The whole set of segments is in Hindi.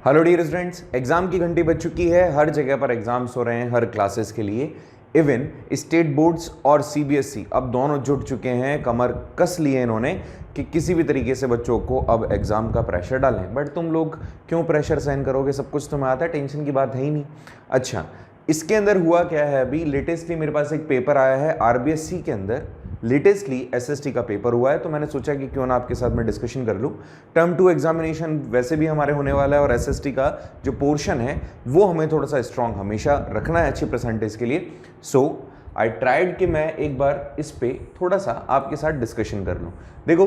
हेलो डियर स्टूडेंट्स, एग्जाम की घंटी बज चुकी है। हर जगह पर एग्जाम्स हो रहे हैं, हर क्लासेस के लिए। इवन स्टेट बोर्ड्स और सीबीएसई अब दोनों जुट चुके हैं, कमर कस लिए इन्होंने कि किसी भी तरीके से बच्चों को अब एग्जाम का प्रेशर डालें। बट तुम लोग क्यों प्रेशर सहन करोगे? सब कुछ तुम्हें आता है, टेंशन की बात है ही नहीं। अच्छा, इसके अंदर हुआ क्या है, अभी लेटेस्टली मेरे पास एक पेपर आया है आरबीएससी के अंदर। लेटेस्टली एसएसटी का पेपर हुआ है, तो मैंने सोचा कि क्यों ना आपके साथ मैं डिस्कशन कर लूँ। टर्म 2 एग्जामिनेशन वैसे भी हमारे होने वाला है और एसएसटी का जो पोर्शन है वो हमें थोड़ा सा स्ट्रांग हमेशा रखना है अच्छी परसेंटेज के लिए। सो आई ट्राइड कि मैं एक बार इस पे थोड़ा सा आपके साथ डिस्कशन कर लूँ। देखो,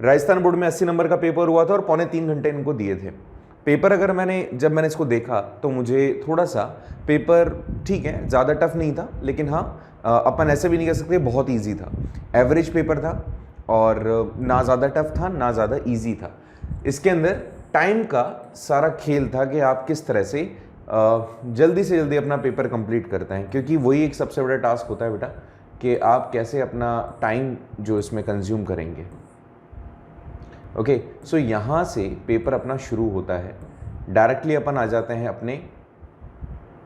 राजस्थान बोर्ड में 80 नंबर का पेपर हुआ था और 3.25 घंटे इनको दिए थे पेपर। अगर जब मैंने इसको देखा तो मुझे थोड़ा सा पेपर ठीक है, ज़्यादा टफ नहीं था, लेकिन हाँ अपन ऐसे भी नहीं कह सकते बहुत इजी था। एवरेज पेपर था और ना ज़्यादा टफ था ना ज़्यादा इजी था। इसके अंदर टाइम का सारा खेल था कि आप किस तरह से जल्दी से जल्दी अपना पेपर कंप्लीट करते हैं, क्योंकि वही एक सबसे बड़ा टास्क होता है बेटा कि आप कैसे अपना टाइम जो इसमें कंज्यूम करेंगे। ओके, सो यहाँ से पेपर अपना शुरू होता है। डायरेक्टली अपन आ जाते हैं अपने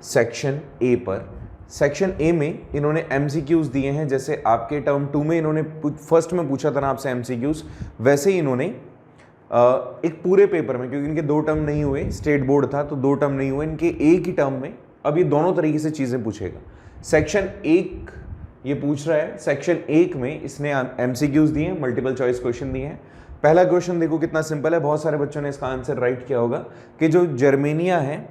सेक्शन ए पर। सेक्शन ए में इन्होंने एमसीक्यूज दिए हैं। जैसे आपके टर्म 2 में इन्होंने फर्स्ट में पूछा था ना आपसे एमसीक्यूज, वैसे ही इन्होंने एक पूरे पेपर में, क्योंकि इनके 2 टर्म नहीं हुए, स्टेट बोर्ड था तो 2 टर्म नहीं हुए, इनके एक ही टर्म में अब ये दोनों तरीके से चीज़ें पूछेगा। सेक्शन 1 ये पूछ रहा है, सेक्शन 1 में इसने एमसीक्यूज दिए हैं, मल्टीपल चॉइस क्वेश्चन दिए हैं। पहला क्वेश्चन देखो कितना सिंपल है, बहुत सारे बच्चों ने इसका आंसर राइट किया होगा कि जो जर्मेनिया है,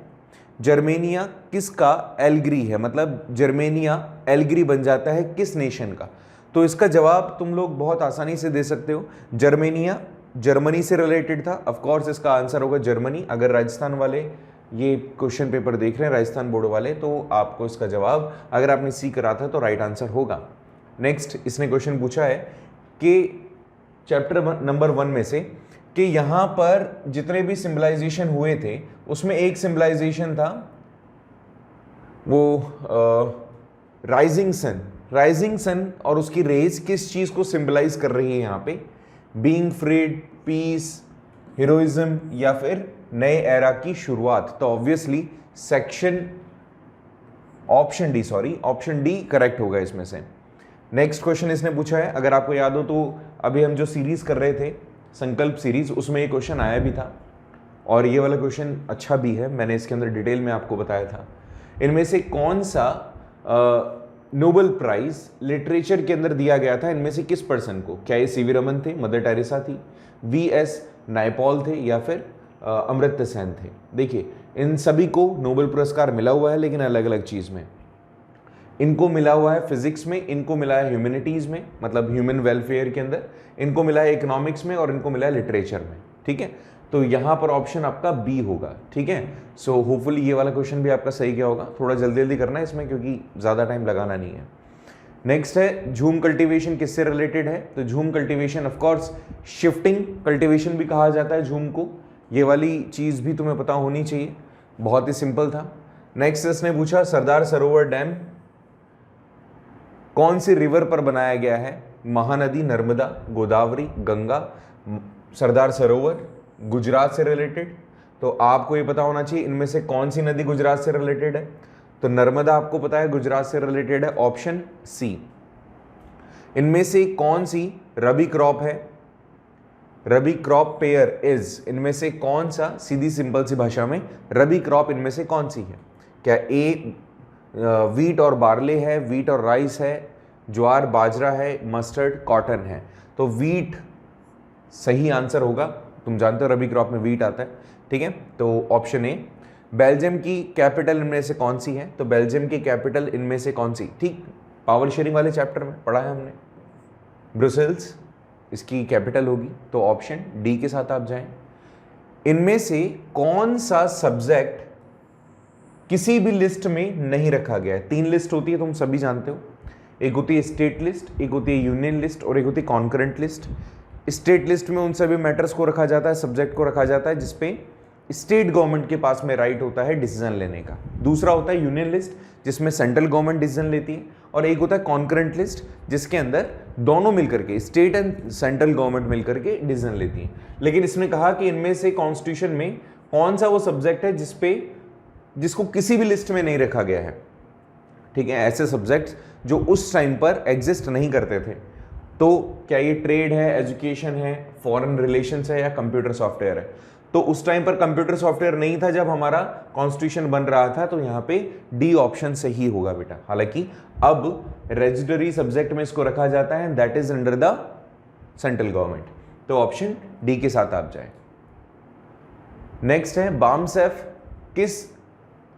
जर्मेनिया किसका एल्ग्री है, मतलब जर्मेनिया एल्ग्री बन जाता है किस नेशन का। तो इसका जवाब तुम लोग बहुत आसानी से दे सकते हो। जर्मेनिया जर्मनी से रिलेटेड था, ऑफ कोर्स इसका आंसर होगा जर्मनी। अगर राजस्थान वाले ये क्वेश्चन पेपर देख रहे हैं, राजस्थान बोर्ड वाले, तो आपको इसका जवाब, अगर आपने सी करा था तो राइट आंसर होगा। नेक्स्ट इसने क्वेश्चन पूछा है कि चैप्टर नंबर 1 में से कि यहाँ पर जितने भी सिंबलाइजेशन हुए थे उसमें एक सिंबलाइजेशन था वो राइजिंग सन। राइजिंग सन और उसकी रेज किस चीज को सिंबलाइज कर रही है यहाँ पे? बीइंग फ्रीड, पीस, हीरोइज्म या फिर नए एरा की शुरुआत। तो ऑब्वियसली ऑप्शन डी करेक्ट होगा इसमें से। नेक्स्ट क्वेश्चन इसने पूछा है, अगर आपको याद हो तो अभी हम जो सीरीज कर रहे थे संकल्प सीरीज, उसमें ये क्वेश्चन आया भी था और ये वाला क्वेश्चन अच्छा भी है, मैंने इसके अंदर डिटेल में आपको बताया था। इनमें से कौन सा नोबेल प्राइज लिटरेचर के अंदर दिया गया था इनमें से किस पर्सन को? क्या ये सीवी रमन थे, मदर टेरेसा थी, वीएस नायपॉल थे या फिर अमर्त्य सेन थे? देखिए, इन सभी को नोबेल पुरस्कार मिला हुआ है, लेकिन अलग अलग चीज में। इनको मिला हुआ है फिजिक्स में, इनको मिला है ह्यूमैनिटीज में, मतलब ह्यूमन वेलफेयर के अंदर, इनको मिला है इकोनॉमिक्स में और इनको मिला है लिटरेचर में। ठीक है, तो यहां पर ऑप्शन आपका बी होगा। ठीक है, सो होपफुली ये वाला क्वेश्चन भी आपका सही गया होगा। थोड़ा जल्दी जल्दी करना है इसमें क्योंकि ज़्यादा टाइम लगाना नहीं है। नेक्स्ट है झूम कल्टीवेशन किससे रिलेटेड है? तो झूम कल्टीवेशन ऑफकोर्स शिफ्टिंग कल्टीवेशन भी कहा जाता है झूम को। ये वाली चीज़ भी तुम्हें पता होनी चाहिए, बहुत ही सिंपल था। नेक्स्ट इसने पूछा सरदार सरोवर डैम कौन सी रिवर पर बनाया गया है? महानदी, नर्मदा, गोदावरी, गंगा। सरदार सरोवर गुजरात से रिलेटेड, तो आपको ये पता होना चाहिए इनमें से कौन सी नदी गुजरात से रिलेटेड है। तो नर्मदा आपको पता है गुजरात से रिलेटेड है, ऑप्शन सी। इनमें से कौन सी रबी क्रॉप है? रबी क्रॉप पेयर इज, इनमें से कौन सा, सीधी सिंपल सी भाषा में, रबी क्रॉप इनमें से कौन सी है? क्या ए वीट और बार्ले है, वीट और राइस है, ज्वार बाजरा है, मस्टर्ड कॉटन है? तो वीट सही आंसर होगा। तुम जानते हो रबी क्रॉप में वीट आता है। ठीक है, तो ऑप्शन ए। बेल्जियम की कैपिटल इनमें से कौन सी है? तो बेल्जियम की कैपिटल इनमें से कौन सी? ठीक, पावर शेयरिंग वाले चैप्टर में पढ़ा है हमने, ब्रुसेल्स इसकी कैपिटल होगी। तो ऑप्शन डी के साथ आप जाएं। इनमें से कौन सा सब्जेक्ट किसी भी लिस्ट में नहीं रखा गया है? 3 लिस्ट होती है, तुम सभी जानते हो। एक होती है स्टेट लिस्ट, एक होती है यूनियन लिस्ट और एक होती है कॉन्करेंट लिस्ट। स्टेट लिस्ट में उन सभी मैटर्स को रखा जाता है, सब्जेक्ट को रखा जाता है जिसपे स्टेट गवर्नमेंट के पास में राइट होता है डिसीजन लेने का। दूसरा होता है यूनियन लिस्ट जिसमें सेंट्रल गवर्नमेंट डिसीजन लेती है, और एक होता है कॉन्करेंट लिस्ट जिसके अंदर दोनों मिलकर के, स्टेट एंड सेंट्रल गवर्नमेंट मिलकर के डिसीजन लेती है। लेकिन इसने कहा कि इनमें से कॉन्स्टिट्यूशन में कौन सा वो सब्जेक्ट है जिसको किसी भी लिस्ट में नहीं रखा गया है, ठीक है, ऐसे सब्जेक्ट्स जो उस टाइम पर एग्जिस्ट नहीं करते थे। तो क्या ये ट्रेड है, एजुकेशन है, फॉरेन रिलेशंस है या कंप्यूटर सॉफ्टवेयर है? तो उस टाइम पर कंप्यूटर सॉफ्टवेयर नहीं था जब हमारा कॉन्स्टिट्यूशन बन रहा था, तो यहाँ पे डी ऑप्शन सही होगा बेटा। हालांकि अब रेजिडरी सब्जेक्ट में इसको रखा जाता है, that is under the central government, तो ऑप्शन डी के साथ आप जाए। नेक्स्ट है बामसेफ किस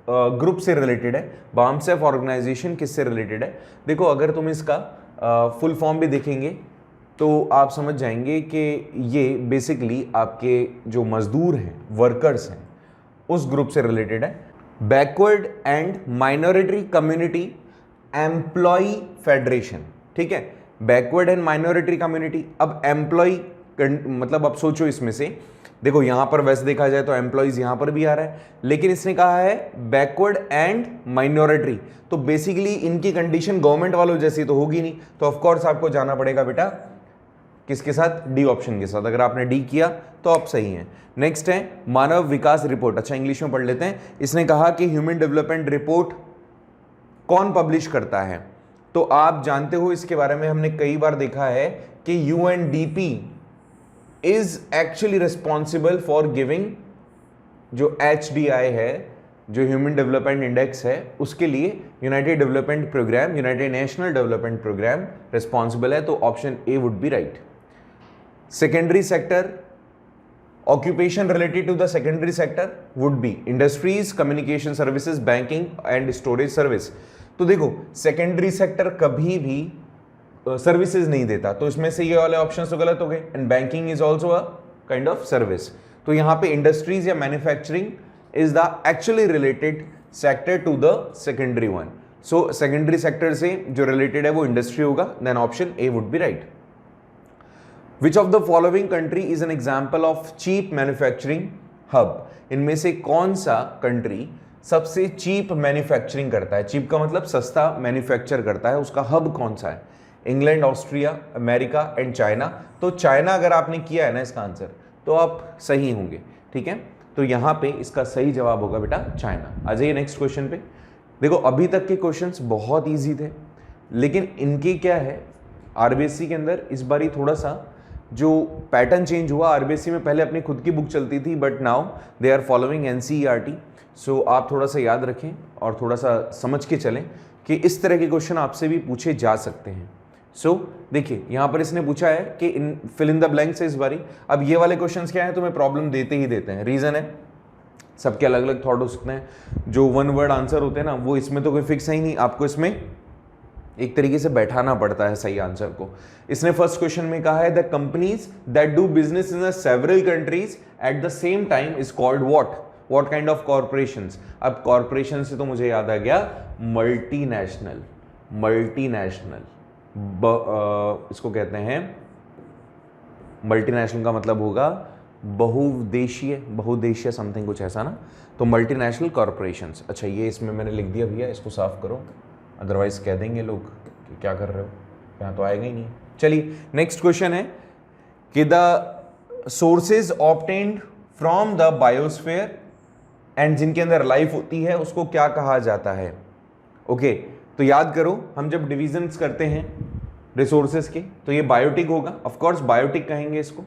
ग्रुप से रिलेटेड है? बामसेफ ऑर्गेनाइजेशन किससे रिलेटेड है? देखो, अगर तुम इसका फुल फॉर्म भी देखेंगे तो आप समझ जाएंगे कि ये बेसिकली आपके जो मजदूर हैं, वर्कर्स हैं, उस ग्रुप से रिलेटेड है। Backward and minority community employ federation, ठीक है, बैकवर्ड एंड माइनॉरिटी कम्युनिटी। अब एम्प्लॉय मतलब अब सोचो इसमें से, देखो यहां पर वैसे देखा जाए तो एम्प्लॉइज यहां पर भी आ रहा है, लेकिन इसने कहा है बैकवर्ड एंड माइनॉरिटी, तो बेसिकली इनकी कंडीशन गवर्नमेंट वालों जैसी तो होगी नहीं, तो ऑफ कोर्स आपको जाना पड़ेगा बेटा किसके साथ? डी ऑप्शन के साथ। अगर आपने डी किया तो आप सही हैं। नेक्स्ट है मानव विकास रिपोर्ट। अच्छा, इंग्लिश में पढ़ लेते हैं। इसने कहा कि ह्यूमन डेवलपमेंट रिपोर्ट कौन पब्लिश करता है? तो आप जानते हो इसके बारे में हमने कई बार देखा है कि UNDP is actually responsible for giving जो HDI है, जो ह्यूमन डेवलपमेंट इंडेक्स है, उसके लिए united development programme, united national development programme responsible है, तो option A would be right. Secondary sector, occupation related to the secondary sector would be industries, communication services, banking and storage service. तो देखो, सेकेंडरी सेक्टर कभी भी सर्विसेज नहीं देता, तो इसमें से ये वाले ऑप्शंस तो गलत हो गए। And banking is also a kind of service, तो यहां पे इंडस्ट्रीज या manufacturing is the actually related sector to the secondary one. So secondary sector से जो रिलेटेड है वो इंडस्ट्री होगा, then option A would be right. Which of the following country is an example of cheap manufacturing hub? इनमें से कौन सा कंट्री सबसे चीप मैन्युफैक्चरिंग करता है? चीप का मतलब सस्ता मैन्युफैक्चर करता है, उसका हब कौन सा है? England, Austria, America and China. तो चाइना अगर आपने किया है ना इसका आंसर, तो आप सही होंगे, ठीक है। तो यहां पे इसका सही जवाब होगा बेटा चाइना। आ जाइए नेक्स्ट क्वेश्चन पे। देखो, अभी तक के क्वेश्चंस बहुत इजी थे, लेकिन इनके क्या है, आरबीएससी के अंदर इस बारी थोड़ा सा जो पैटर्न चेंज हुआ। आरबीएससी में पहले अपनी खुद की बुक चलती थी, but now they are following NCERT. So आप थोड़ा सा याद रखें और थोड़ा सा समझ के चलें कि इस तरह के क्वेश्चन आपसे भी पूछे जा सकते हैं। सो देखिए, यहां पर इसने पूछा है कि इन फिल इन द ब्लैंक्स है इस बारी। अब ये वाले क्वेश्चंस क्या है, तुम्हें प्रॉब्लम देते ही देते हैं। रीजन है, सबके अलग अलग थॉट हो सकते हैं। जो वन वर्ड आंसर होते हैं ना, वो इसमें तो कोई फिक्स है ही नहीं, आपको इसमें एक तरीके से बैठाना पड़ता है सही आंसर को। इसने फर्स्ट क्वेश्चन में कहा है the companies that do business in several countries at the same time is called what kind of corporations? अब कॉर्पोरेशन से तो मुझे याद आ गया मल्टीनेशनल। इसको कहते हैं, मल्टीनेशनल का मतलब होगा बहुदेशीय समथिंग कुछ ऐसा ना, तो मल्टीनेशनल कॉर्पोरेशंस। अच्छा, ये इसमें मैंने लिख दिया भैया, इसको साफ करो, अदरवाइज कह देंगे लोग कि क्या कर रहे हो, यहाँ तो आएगा ही नहीं। चलिए नेक्स्ट क्वेश्चन है कि the sources obtained from the biosphere and जिनके अंदर लाइफ होती है उसको क्या कहा जाता है? ओके, तो याद करो, हम जब डिविजन्स करते हैं रिसोर्सेज के तो ये बायोटिक होगा, ऑफ कोर्स बायोटिक कहेंगे इसको।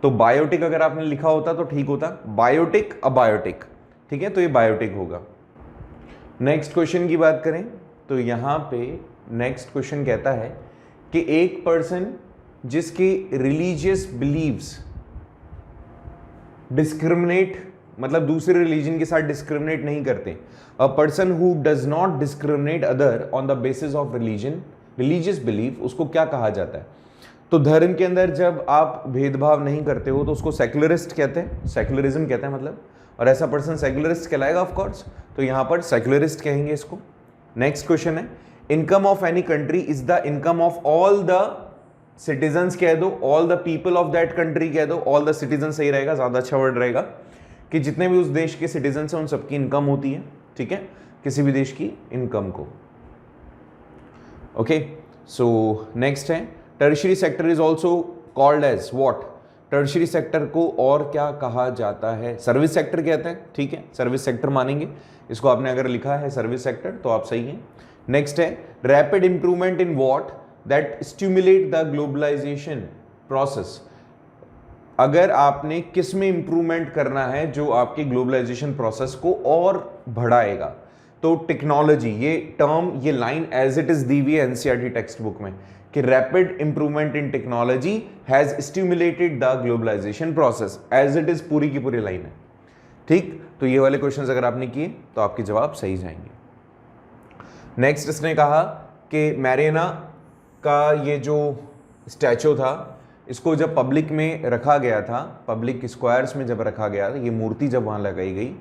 तो बायोटिक अगर आपने लिखा होता तो ठीक होता, बायोटिक अबायोटिक, ठीक है, तो ये बायोटिक होगा। नेक्स्ट क्वेश्चन की बात करें तो यहां पे नेक्स्ट क्वेश्चन कहता है कि एक पर्सन जिसके रिलीजियस बिलीव्स डिस्क्रिमिनेट, मतलब दूसरे रिलीजन के साथ डिस्क्रिमिनेट नहीं करते, a person who does not discriminate other on the basis of religion, religious belief, उसको क्या कहा जाता है? तो धर्म के अंदर जब आप भेदभाव नहीं करते हो तो उसको सेक्युलरिस्ट कहते हैं, सेक्युलरिज्म कहते हैं मतलब, और ऐसा पर्सन सेक्युलरिस्ट कहलाएगा ऑफ कोर्स, तो यहां पर सेक्युलरिस्ट कहेंगे इसको। नेक्स्ट क्वेश्चन है income of any country is the income of all the citizens कह दो, all the people of that country कह दो, ऑल द सिटीजन सही रहेगा, ज्यादा अच्छा वर्ड रहेगा कि जितने भी उस देश के सिटीजन हैं उन सबकी इनकम होती है, ठीक है, किसी भी देश की इनकम को। ओके, सो नेक्स्ट है tertiary sector is also called as what? Tertiary sector को और क्या कहा जाता है? सर्विस सेक्टर कहते हैं, ठीक है, सर्विस सेक्टर मानेंगे इसको। आपने अगर लिखा है सर्विस सेक्टर तो आप सही हैं। नेक्स्ट है rapid improvement in what that stimulate the globalisation process. अगर आपने किस में इंप्रूवमेंट करना है जो आपके ग्लोबलाइजेशन प्रोसेस को और बढ़ाएगा, तो टेक्नोलॉजी, ये टर्म, ये लाइन एज इट इज दी हुई है एनसीईआरटी टेक्स्ट बुक में कि rapid improvement in technology has stimulated the globalisation process, as it is पूरी की पूरी लाइन है, ठीक। तो ये वाले क्वेश्चंस अगर आपने किए तो आपके जवाब सही जाएंगे। नेक्स्ट इसने कहा कि मैरियाना का ये जो स्टैचू था, इसको जब पब्लिक में रखा गया था, पब्लिक स्क्वायर्स में जब रखा गया था, ये मूर्ति जब वहाँ लगाई गई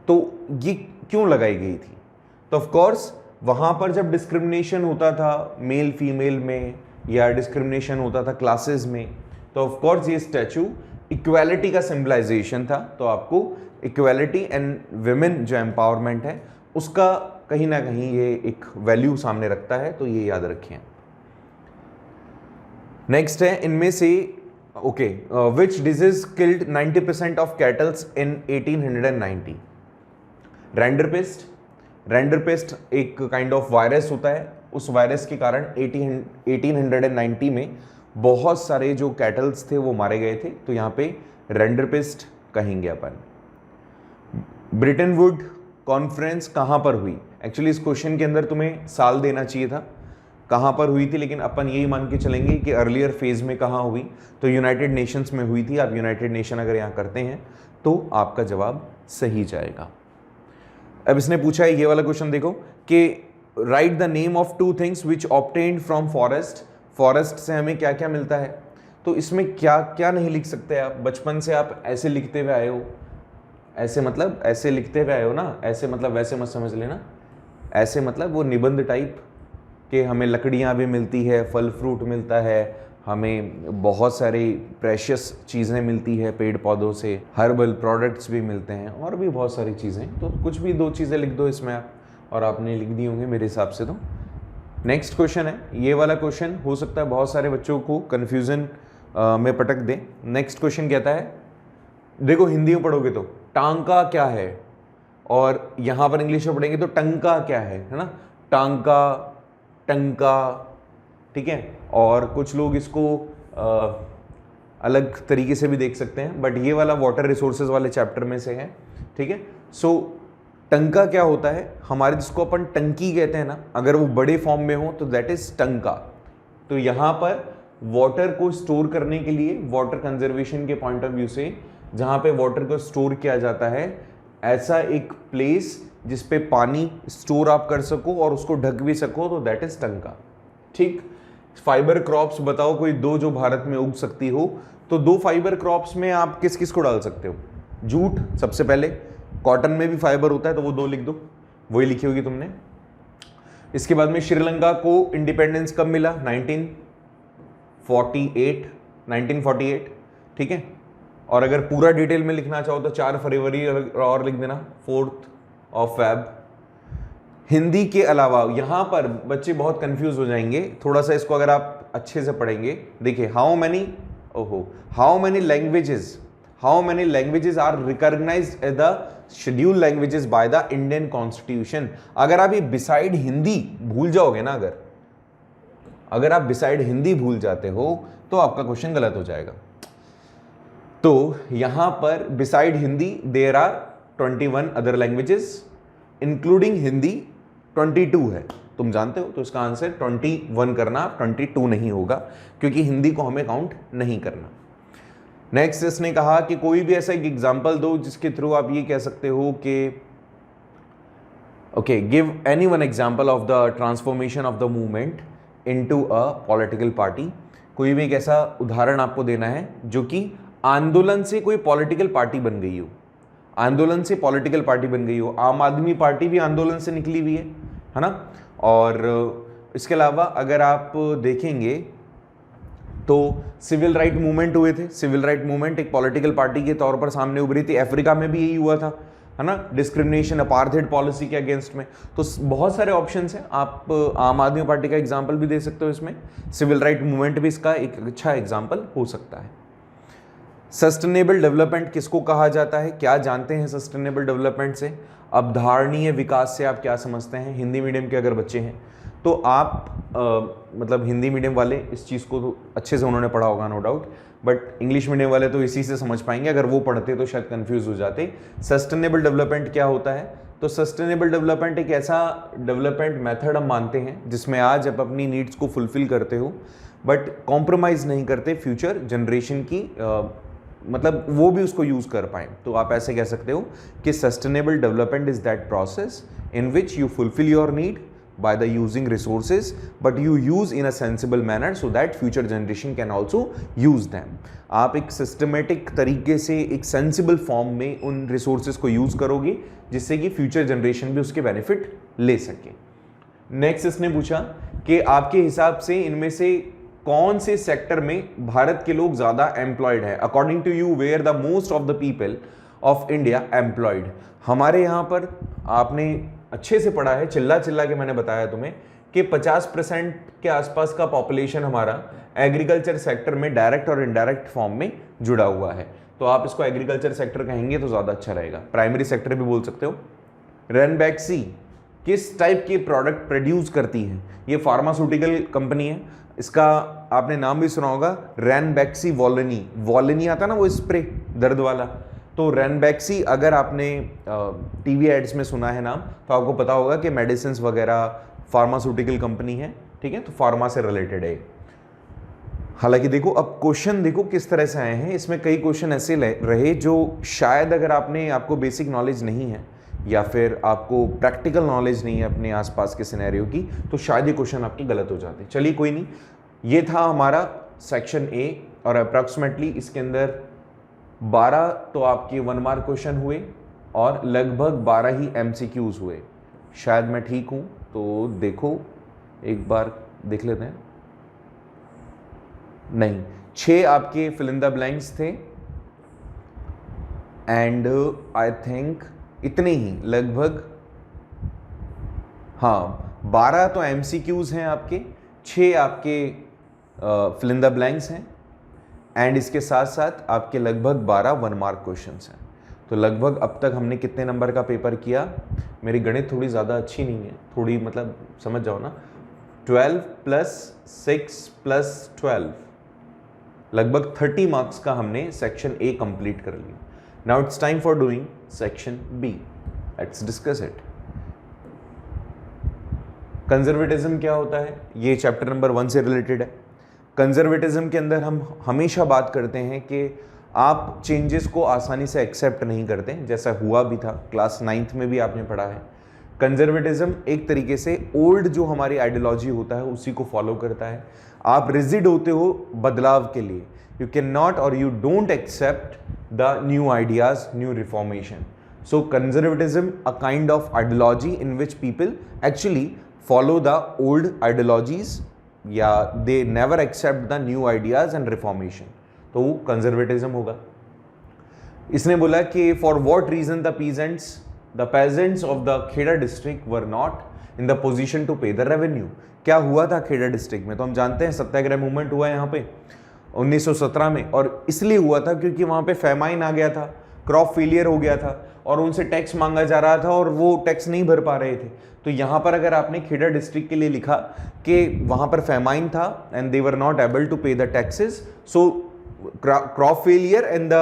तो ये क्यों लगाई गई थी? तो ऑफ कोर्स वहाँ पर जब डिस्क्रिमिनेशन होता था मेल फीमेल में, या डिस्क्रिमिनेशन होता था क्लासेस में, तो ऑफ कोर्स ये स्टैचू इक्वालिटी का सिंबलाइजेशन था। तो आपको इक्वालिटी एंड विमेन जो एम्पावरमेंट है उसका कहीं ना कहीं ये एक वैल्यू सामने रखता है, तो ये याद रखें। नेक्स्ट है इनमें से okay, which disease killed 90% of cattles in 1890? Rinderpest. Rinderpest एक काइंड ऑफ वायरस होता है, उस वायरस के कारण 1890 में बहुत सारे जो कैटल्स थे वो मारे गए थे, तो यहाँ पे रैंडरपेस्ट कहेंगे अपन। ब्रिटेन वुड कॉन्फ्रेंस कहाँ पर हुई? एक्चुअली इस क्वेश्चन के अंदर तुम्हें साल देना चाहिए था कहाँ पर हुई थी, लेकिन अपन यही मान के चलेंगे कि अर्लियर फेज में कहाँ हुई, तो यूनाइटेड नेशंस में हुई थी। आप यूनाइटेड नेशन अगर यहाँ करते हैं तो आपका जवाब सही जाएगा। अब इसने पूछा है ये वाला क्वेश्चन देखो कि right the name of 2 things which obtained from forest. Forest से हमें क्या क्या मिलता है, तो इसमें क्या क्या नहीं लिख सकते आप? बचपन से आप ऐसे लिखते हुए आए हो, ऐसे मतलब ऐसे लिखते हुए आए हो ना, ऐसे मतलब वैसे मत समझ लेना, ऐसे मतलब वो निबंध टाइप कि हमें लकड़ियाँ भी मिलती है, फल फ्रूट मिलता है, हमें बहुत सारी प्रेशियस चीज़ें मिलती है पेड़ पौधों से, हर्बल प्रोडक्ट्स भी मिलते हैं और भी बहुत सारी चीज़ें। तो कुछ भी 2 चीज़ें लिख दो इसमें आप, और आपने लिख दी होंगी मेरे हिसाब से। तो नेक्स्ट क्वेश्चन है, ये वाला क्वेश्चन हो सकता है बहुत सारे बच्चों को कन्फ्यूज़न में पटक दे। नेक्स्ट क्वेश्चन कहता है, देखो हिंदी में पढ़ोगे तो टांका क्या है, और यहाँ पर इंग्लिश में पढ़ेंगे तो टंका क्या है ना, टांका, टंका, ठीक है। और कुछ लोग इसको अलग तरीके से भी देख सकते हैं, बट ये वाला वाटर रिसोर्सेज वाले चैप्टर में से है, ठीक है। सो टंका क्या होता है, हमारे जिसको अपन टंकी कहते हैं ना, अगर वो बड़े फॉर्म में हो तो दैट इज टंका। तो यहाँ पर वाटर को स्टोर करने के लिए, वाटर कंजर्वेशन के पॉइंट ऑफ व्यू से, जहाँ पे वाटर को स्टोर किया जाता है, ऐसा एक प्लेस जिस पे पानी स्टोर आप कर सको और उसको ढक भी सको, तो दैट इज टंका, ठीक। फाइबर क्रॉप्स बताओ कोई 2 जो भारत में उग सकती हो, तो 2 फाइबर क्रॉप्स में आप किस किस को डाल सकते हो? जूट सबसे पहले, कॉटन में भी फाइबर होता है तो वो 2 लिख दो, वही लिखी होगी तुमने। इसके बाद में श्रीलंका को इंडिपेंडेंस कब मिला? 1948, ठीक है। और अगर पूरा डिटेल में लिखना चाहो तो 4 फरवरी और लिख देना, 4th of Feb। हिंदी के अलावा यहाँ पर बच्चे बहुत कंफ्यूज हो जाएंगे, थोड़ा सा इसको अगर आप अच्छे से पढ़ेंगे। देखिए how many languages are recognised as the schedule languages by the Indian constitution. अगर आप ये बिसाइड हिंदी भूल जाओगे ना, अगर आप बिसाइड हिंदी भूल जाते हो तो आपका क्वेश्चन गलत हो जाएगा। तो यहां पर beside Hindi there are 21 other languages, including Hindi 22 है, तुम जानते हो। तो इसका आंसर 21 करना, 22 नहीं होगा, क्योंकि हिंदी को हमें काउंट नहीं करना। नेक्स्ट इसने कहा कि कोई भी ऐसा एक एग्जाम्पल दो जिसके थ्रू आप ये कह सकते हो कि okay, give any one example of the transformation of the movement into a political party. कोई भी एक ऐसा उदाहरण आपको देना है जो कि आंदोलन से कोई पॉलिटिकल पार्टी बन गई हो, आंदोलन से पॉलिटिकल पार्टी बन गई हो। आम आदमी पार्टी भी आंदोलन से निकली हुई है ना। और इसके अलावा अगर आप देखेंगे तो सिविल राइट मूवमेंट हुए थे, सिविल राइट मूवमेंट एक पॉलिटिकल पार्टी के तौर पर सामने उभरी थी। अफ्रीका में भी यही हुआ था, है ना, डिस्क्रिमिनेशन अपार्थेड पॉलिसी के अगेंस्ट में। तो बहुत सारे ऑप्शंस हैं, आप आम आदमी पार्टी का एग्जाम्पल भी दे सकते हो इसमें, सिविल राइट मूवमेंट भी इसका एक अच्छा एग्जाम्पल हो सकता है। सस्टेनेबल डेवलपमेंट किसको कहा जाता है, क्या जानते हैं सस्टेनेबल डेवलपमेंट से? अवधारणीय विकास से आप क्या समझते हैं? हिंदी मीडियम के अगर बच्चे हैं तो आप मतलब हिंदी मीडियम वाले इस चीज़ को तो अच्छे से उन्होंने पढ़ा होगा no doubt, but English medium वाले तो इसी से समझ पाएंगे, अगर वो पढ़ते तो शायद कंफ्यूज हो जाते। सस्टेनेबल डेवलपमेंट क्या होता है? तो सस्टेनेबल डेवलपमेंट एक ऐसा डेवलपमेंट मेथड हम मानते हैं जिसमें आज आप अपनी नीड्स को फुलफिल करते हो बट कॉम्प्रोमाइज़ नहीं करते फ्यूचर जनरेशन की, मतलब वो भी उसको यूज़ कर पाए। तो आप ऐसे कह सकते हो कि sustainable development is that process in which you fulfil your need by the using resources but you use in a sensible manner so that future generation can also use them। आप एक सिस्टमेटिक तरीके से एक सेंसिबल फॉर्म में उन रिसोर्सेज को यूज करोगे जिससे कि फ्यूचर जनरेशन भी उसके बेनिफिट ले सके। नेक्स्ट इसने पूछा कि आपके हिसाब से इनमें से कौन से सेक्टर में भारत के लोग ज्यादा एम्प्लॉयड है? According to you where the most of the people of India employed? हमारे यहाँ पर आपने अच्छे से पढ़ा है, चिल्ला चिल्ला के मैंने बताया तुम्हें कि 50% के आसपास का पॉपुलेशन हमारा एग्रीकल्चर सेक्टर में डायरेक्ट और इनडायरेक्ट फॉर्म में जुड़ा हुआ है। तो आप इसको एग्रीकल्चर सेक्टर कहेंगे तो ज़्यादा अच्छा रहेगा, प्राइमरी सेक्टर भी बोल सकते हो। रैनबैक्सी किस टाइप के प्रोडक्ट प्रोड्यूस करती है? ये फार्मास्यूटिकल कंपनी है, इसका आपने नाम भी सुना होगा, रैनबैक्सी वॉलिनी। वॉलिनी आता ना वो स्प्रे दर्द वाला, तो रैनबैक्सी अगर आपने टीवी एड्स में सुना है नाम तो आपको पता होगा कि मेडिसिन वगैरह फार्मास्यूटिकल कंपनी है, ठीक है, तो फार्मा से रिलेटेड है। हालांकि देखो अब क्वेश्चन देखो किस तरह से आए हैं, इसमें कई क्वेश्चन ऐसे रहे जो शायद अगर आपको बेसिक नॉलेज नहीं है या फिर आपको प्रैक्टिकल नॉलेज नहीं है अपने आसपास के सिनेरियो की, तो शायद ये क्वेश्चन आपके गलत हो जाते। चलिए कोई नहीं, ये था हमारा सेक्शन ए और अप्रॉक्सीमेटली इसके अंदर 12 तो आपके 1 मार्क क्वेश्चन हुए और लगभग 12 ही MCQs हुए। शायद मैं ठीक हूं तो देखो एक बार देख लेते हैं। नहीं, 6 आपके फिल इन द ब्लैंक्स थे एंड आई थिंक इतने ही लगभग, हाँ 12 तो MCQs हैं आपके, 6 आपके फिल इन द ब्लैंक्स हैं एंड इसके साथ साथ आपके लगभग 12 1 मार्क क्वेश्चंस हैं। तो लगभग अब तक हमने कितने नंबर का पेपर किया? मेरी गणित थोड़ी ज़्यादा अच्छी नहीं है, थोड़ी मतलब समझ जाओ ना, 12 + 6 + 12 लगभग 30 मार्क्स का हमने सेक्शन ए कंप्लीट कर लिया। Now it's time for doing section B, let's discuss it. Conservatism क्या होता है? ये चैप्टर नंबर 1 से रिलेटेड है। कंजर्वेटिज्म के अंदर हम हमेशा बात करते हैं कि आप चेंजेस को आसानी से एक्सेप्ट नहीं करते, जैसा हुआ भी था क्लास 9th में भी आपने पढ़ा है। कंजर्वेटिज्म एक तरीके से ओल्ड जो हमारी आइडियोलॉजी होता है उसी को फॉलो करता है। आप रिजिड होते हो बदलाव के लिए, यू कैन नॉट और you don't accept the new ideas, new reformation. So conservatism a kind of ideology in which people actually follow the old ideologies या they never accept the new ideas and reformation, तो वो कंजर्वेटिज्म होगा। इसने बोला कि for what reason the peasants of the Kheda district were not in the position to pay the revenue. क्या हुआ था खेड़ा डिस्ट्रिक्ट में? तो हम जानते हैं सत्याग्रह मूवमेंट हुआ है यहाँ पे 1917 में, और इसलिए हुआ था क्योंकि वहाँ पे फेमाइन आ गया था, क्रॉप फेलियर हो गया था और उनसे टैक्स मांगा जा रहा था और वो टैक्स नहीं भर पा रहे थे। तो यहाँ पर अगर आपने खेड़ा डिस्ट्रिक्ट के लिए लिखा कि वहाँ पर फेमाइन था and they were not able to pay the taxes, so crop failure and the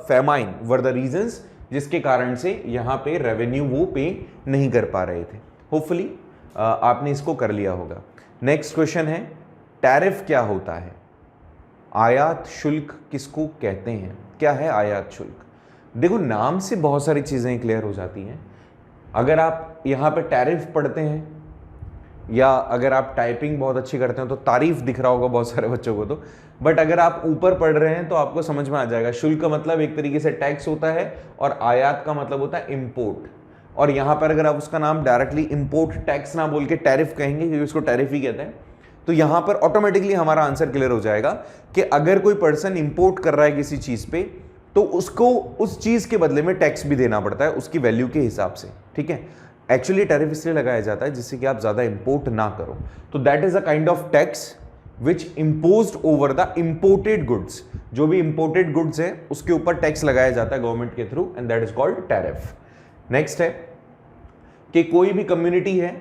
famine were the reasons जिसके कारण से यहाँ पे रेवेन्यू वो पे नहीं कर पा रहे थे। होपफुली आपने इसको कर लिया होगा। नेक्स्ट क्वेश्चन है, टैरिफ क्या होता है? आयात शुल्क किसको कहते हैं? क्या है आयात शुल्क? देखो नाम से बहुत सारी चीज़ें क्लियर हो जाती हैं। अगर आप यहाँ पे टैरिफ पढ़ते हैं या अगर आप टाइपिंग बहुत अच्छी करते हैं तो तारीफ दिख रहा होगा बहुत सारे बच्चों को, तो बट अगर आप ऊपर पढ़ रहे हैं तो आपको समझ में आ जाएगा। शुल्क का मतलब एक तरीके से टैक्स होता है और आयात का मतलब होता है इम्पोर्ट। और यहाँ पर अगर आप उसका नाम डायरेक्टली इम्पोर्ट टैक्स ना बोल के टैरिफ कहेंगे क्योंकि उसको टैरिफ ही कहते हैं, तो यहाँ पर ऑटोमेटिकली हमारा आंसर क्लियर हो जाएगा कि अगर कोई पर्सन इंपोर्ट कर रहा है किसी चीज़ पे तो उसको उस चीज़ के बदले में टैक्स भी देना पड़ता है उसकी वैल्यू के हिसाब से, ठीक है। एक्चुअली टैरिफ इसलिए लगाया जाता है जिससे कि आप ज़्यादा इंपोर्ट ना करो, तो that is a kind of tax which imposed over the imported goods, जो भी इंपोर्टेड गुड्स है उसके ऊपर टैक्स लगाया जाता है गवर्नमेंट के through, and that is called tariff. Next है कि कोई भी कम्युनिटी है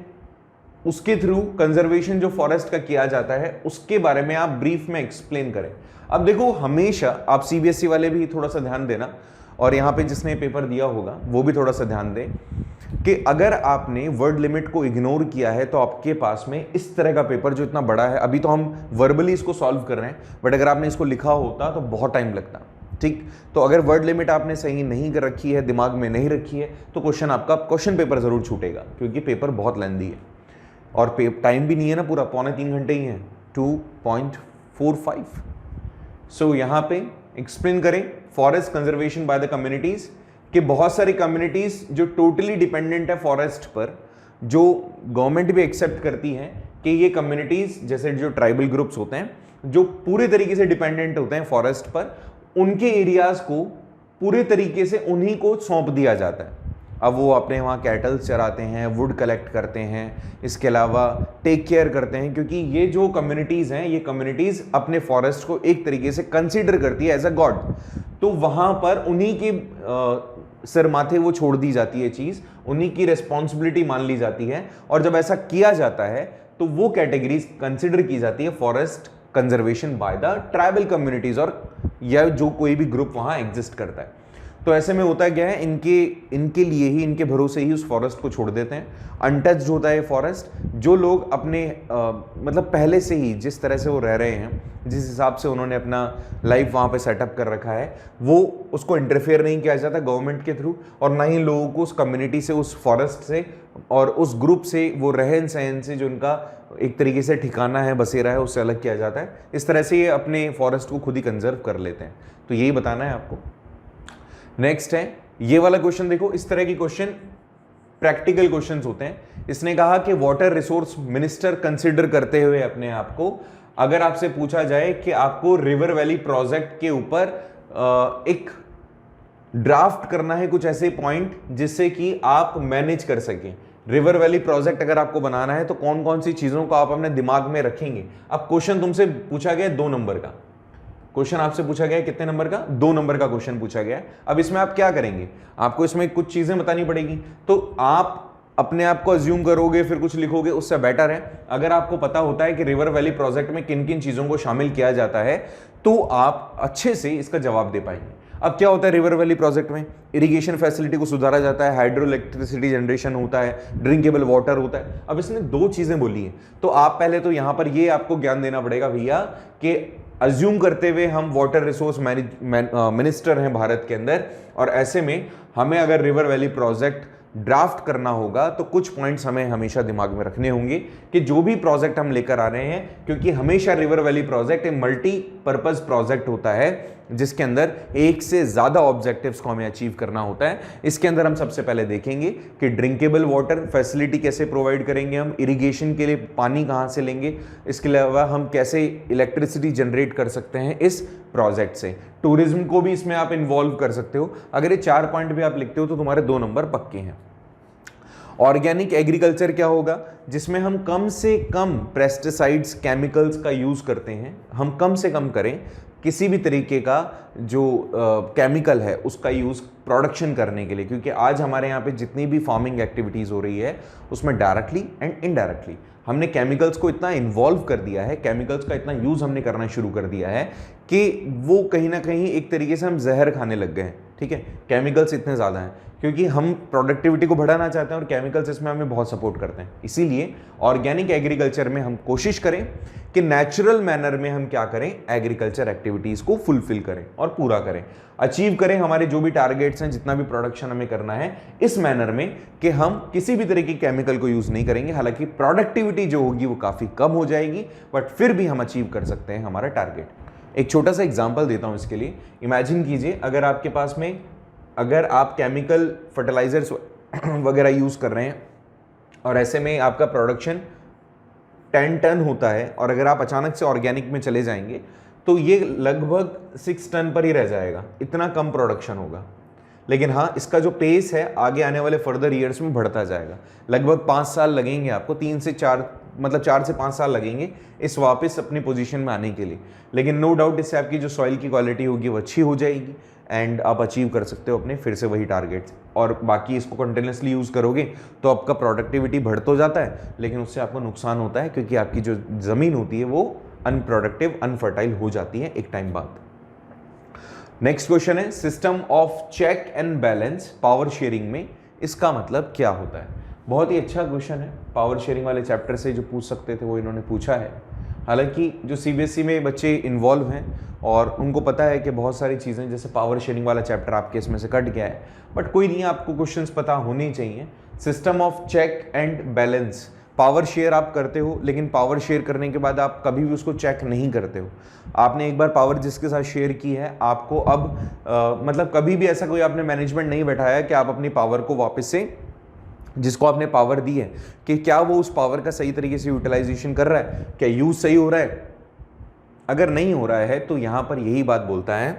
उसके थ्रू कंजर्वेशन जो फॉरेस्ट का किया जाता है उसके बारे में आप ब्रीफ में एक्सप्लेन करें। अब देखो, हमेशा आप सीबीएसई वाले भी थोड़ा सा ध्यान देना, और यहां पे जिसने पेपर दिया होगा वो भी थोड़ा सा ध्यान दें कि अगर आपने वर्ड लिमिट को इग्नोर किया है तो आपके पास में इस तरह का पेपर जो इतना बड़ा है, अभी तो हम वर्बली इसको सॉल्व कर रहे हैं, बट अगर आपने इसको लिखा होता तो बहुत टाइम लगता। ठीक, तो अगर वर्ड लिमिट आपने सही नहीं कर रखी है, दिमाग में नहीं रखी है, तो क्वेश्चन पेपर जरूर छूटेगा, क्योंकि पेपर बहुत लेंदी है और टाइम भी नहीं है ना, पूरा 2.25 घंटे ही है, 2.45। सो यहाँ पे एक्सप्लेन करें forest conservation by the communities, कि बहुत सारी कम्युनिटीज जो टोटली डिपेंडेंट है फॉरेस्ट पर, जो गवर्नमेंट भी एक्सेप्ट करती है कि ये कम्युनिटीज, जैसे जो ट्राइबल ग्रुप्स होते हैं जो पूरे तरीके से डिपेंडेंट होते हैं फॉरेस्ट पर, उनके एरियाज को पूरे तरीके से उन्हीं को सौंप दिया जाता है। अब वो अपने वहाँ कैटल चराते हैं, वुड कलेक्ट करते हैं, इसके अलावा टेक केयर करते हैं, क्योंकि ये जो कम्युनिटीज़ हैं, ये कम्युनिटीज़ अपने फॉरेस्ट को एक तरीके से कंसीडर करती है एज अ गॉड। तो वहाँ पर उन्हीं के सिर माथे वो छोड़ दी जाती है चीज़, उन्हीं की रिस्पॉन्सिबिलिटी मान ली जाती है, और जब ऐसा किया जाता है तो वो कैटेगरीज कंसिडर की जाती है forest conservation by the tribal communities, और या जो कोई भी ग्रुप वहाँ एग्जिस्ट करता है। तो ऐसे में होता क्या है, इनके लिए ही, इनके भरोसे ही उस फॉरेस्ट को छोड़ देते हैं। अनटच्ड होता है फॉरेस्ट। जो लोग अपने मतलब पहले से ही जिस तरह से वो रह रहे हैं, जिस हिसाब से उन्होंने अपना लाइफ वहाँ पे सेटअप कर रखा है, वो उसको इंटरफेयर नहीं किया जाता गवर्नमेंट के थ्रू, और ना ही लोगों को उस कम्युनिटी से, उस फॉरेस्ट से और उस ग्रुप से, वो रहन सहन से जो उनका एक तरीके से ठिकाना है, बसेरा है, उससे अलग किया जाता है। इस तरह से ये अपने फॉरेस्ट को खुद ही कंजर्व कर लेते हैं। तो यही बताना है आपको। नेक्स्ट है ये वाला क्वेश्चन, देखो इस तरह की क्वेश्चन प्रैक्टिकल क्वेश्चंस होते हैं। इसने कहा कि वाटर रिसोर्स मिनिस्टर कंसीडर करते हुए अपने आप को, अगर आपसे पूछा जाए कि आपको रिवर वैली प्रोजेक्ट के ऊपर एक ड्राफ्ट करना है, कुछ ऐसे पॉइंट जिससे कि आप मैनेज कर सकें। रिवर वैली प्रोजेक्ट अगर आपको बनाना है तो कौन कौन सी चीजों को आप अपने दिमाग में रखेंगे। अब क्वेश्चन तुमसे पूछा गया 2 नंबर का क्वेश्चन, आपसे पूछा गया कितने नंबर का, 2 नंबर का क्वेश्चन पूछा गया है। अब इसमें आप क्या करेंगे, आपको इसमें कुछ चीजें बतानी पड़ेगी। तो आप अपने आप को अज्यूम करोगे फिर कुछ लिखोगे, उससे बेटर है अगर आपको पता होता है कि रिवर वैली प्रोजेक्ट में किन किन चीजों को शामिल किया जाता है, तो आप अच्छे से इसका जवाब दे पाएंगे। अब क्या होता है रिवर वैली प्रोजेक्ट में, इरिगेशन फैसिलिटी को सुधारा जाता है, हाइड्रो इलेक्ट्रिसिटी जनरेशन होता है, ड्रिंकेबल वाटर होता है। अब इसने 2 चीजें बोली हैं, तो आप पहले तो यहां पर ये आपको ज्ञान देना पड़ेगा भैया कि अज्यूम करते हुए हम वाटर रिसोर्स मिनिस्टर हैं भारत के अंदर, और ऐसे में हमें अगर रिवर वैली प्रोजेक्ट ड्राफ्ट करना होगा तो कुछ पॉइंट्स हमें हमेशा दिमाग में रखने होंगे कि जो भी प्रोजेक्ट हम लेकर आ रहे हैं, क्योंकि हमेशा रिवर वैली प्रोजेक्ट एक मल्टी पर्पज प्रोजेक्ट होता है जिसके अंदर एक से ज्यादा ऑब्जेक्टिव्स को हमें अचीव करना होता है। इसके अंदर हम सबसे पहले देखेंगे कि ड्रिंकेबल वाटर फैसिलिटी कैसे प्रोवाइड करेंगे, हम इरिगेशन के लिए पानी कहां से लेंगे, इसके अलावा हम कैसे इलेक्ट्रिसिटी जनरेट कर सकते हैं इस प्रोजेक्ट से, टूरिज्म को भी इसमें आप इन्वॉल्व कर सकते हो। अगर ये 4 पॉइंट भी आप लिखते हो तो तुम्हारे 2 नंबर पक्के हैं। ऑर्गेनिक एग्रीकल्चर क्या होगा, जिसमें हम कम से कम पेस्टिसाइड्स, केमिकल्स का यूज करते हैं, हम कम से कम करें। किसी भी तरीके का जो केमिकल है उसका यूज प्रोडक्शन करने के लिए, क्योंकि आज हमारे यहाँ पे जितनी भी फार्मिंग एक्टिविटीज हो रही है उसमें डायरेक्टली एंड इनडायरेक्टली हमने केमिकल्स को इतना इन्वॉल्व कर दिया है, केमिकल्स का इतना यूज हमने करना शुरू कर दिया है कि वो कहीं ना कहीं एक तरीके से हम जहर खाने लग गए हैं। ठीक है, केमिकल्स इतने ज़्यादा हैं क्योंकि हम प्रोडक्टिविटी को बढ़ाना चाहते हैं और केमिकल्स इसमें हमें बहुत सपोर्ट करते हैं। इसीलिए ऑर्गेनिक एग्रीकल्चर में हम कोशिश करें कि नेचुरल मैनर में हम क्या करें, एग्रीकल्चर एक्टिविटीज को फुलफिल करें और पूरा करें, अचीव करें हमारे जो भी टारगेट्स हैं, जितना भी प्रोडक्शन हमें करना है, इस मैनर में कि हम किसी भी तरह की केमिकल को यूज नहीं करेंगे। हालांकि प्रोडक्टिविटी जो होगी वो काफी कम हो जाएगी, बट फिर भी हम अचीव कर सकते हैं हमारा टारगेट। एक छोटा सा एग्जाम्पल देता हूं इसके लिए। इमेजिन कीजिए अगर आपके पास में, अगर आप केमिकल फर्टिलाइजर्स वगैरह यूज कर रहे हैं और ऐसे में आपका प्रोडक्शन 10 टन होता है, और अगर आप अचानक से ऑर्गेनिक में चले जाएंगे तो ये लगभग 6 टन पर ही रह जाएगा, इतना कम प्रोडक्शन होगा। लेकिन हाँ, इसका जो पेस है आगे आने वाले फर्दर ईयर्स में बढ़ता जाएगा। लगभग 5 साल लगेंगे आपको, 3 से 4 मतलब 4 से 5 साल लगेंगे इस वापस अपनी पोजीशन में आने के लिए, लेकिन नो डाउट इससे आपकी जो सॉइल की क्वालिटी होगी वो अच्छी हो जाएगी एंड आप अचीव कर सकते हो अपने फिर से वही टारगेट्स। और बाकी इसको कंटिन्यूसली यूज़ करोगे तो आपका प्रोडक्टिविटी बढ़ तो जाता है, लेकिन उससे आपको नुकसान होता है क्योंकि आपकी जो ज़मीन होती है वो अनप्रोडक्टिव अनफर्टाइल हो जाती है एक टाइम बाद। नेक्स्ट क्वेश्चन है system of check and balance power sharing में, इसका मतलब क्या होता है? बहुत ही अच्छा क्वेश्चन है, पावर शेयरिंग वाले चैप्टर से जो पूछ सकते थे वो इन्होंने पूछा है। हालांकि जो सीबीएसई में बच्चे इन्वॉल्व हैं और उनको पता है कि बहुत सारी चीज़ें, जैसे पावर शेयरिंग वाला चैप्टर आपके इसमें से कट गया है, बट कोई नहीं, आपको क्वेश्चंस पता होने चाहिए। System of check and balance, power share आप करते हो लेकिन पावर शेयर करने के बाद आप कभी भी उसको चेक नहीं करते हो। आपने एक बार पावर जिसके साथ शेयर की है, आपको अब मतलब कभी भी ऐसा कोई आपने मैनेजमेंट नहीं बैठाया कि आप अपनी पावर को वापस से, जिसको आपने पावर दी है, कि क्या वो उस पावर का सही तरीके से यूटिलाइजेशन कर रहा है, क्या यूज सही हो रहा है। अगर नहीं हो रहा है तो यहां पर यही बात बोलता है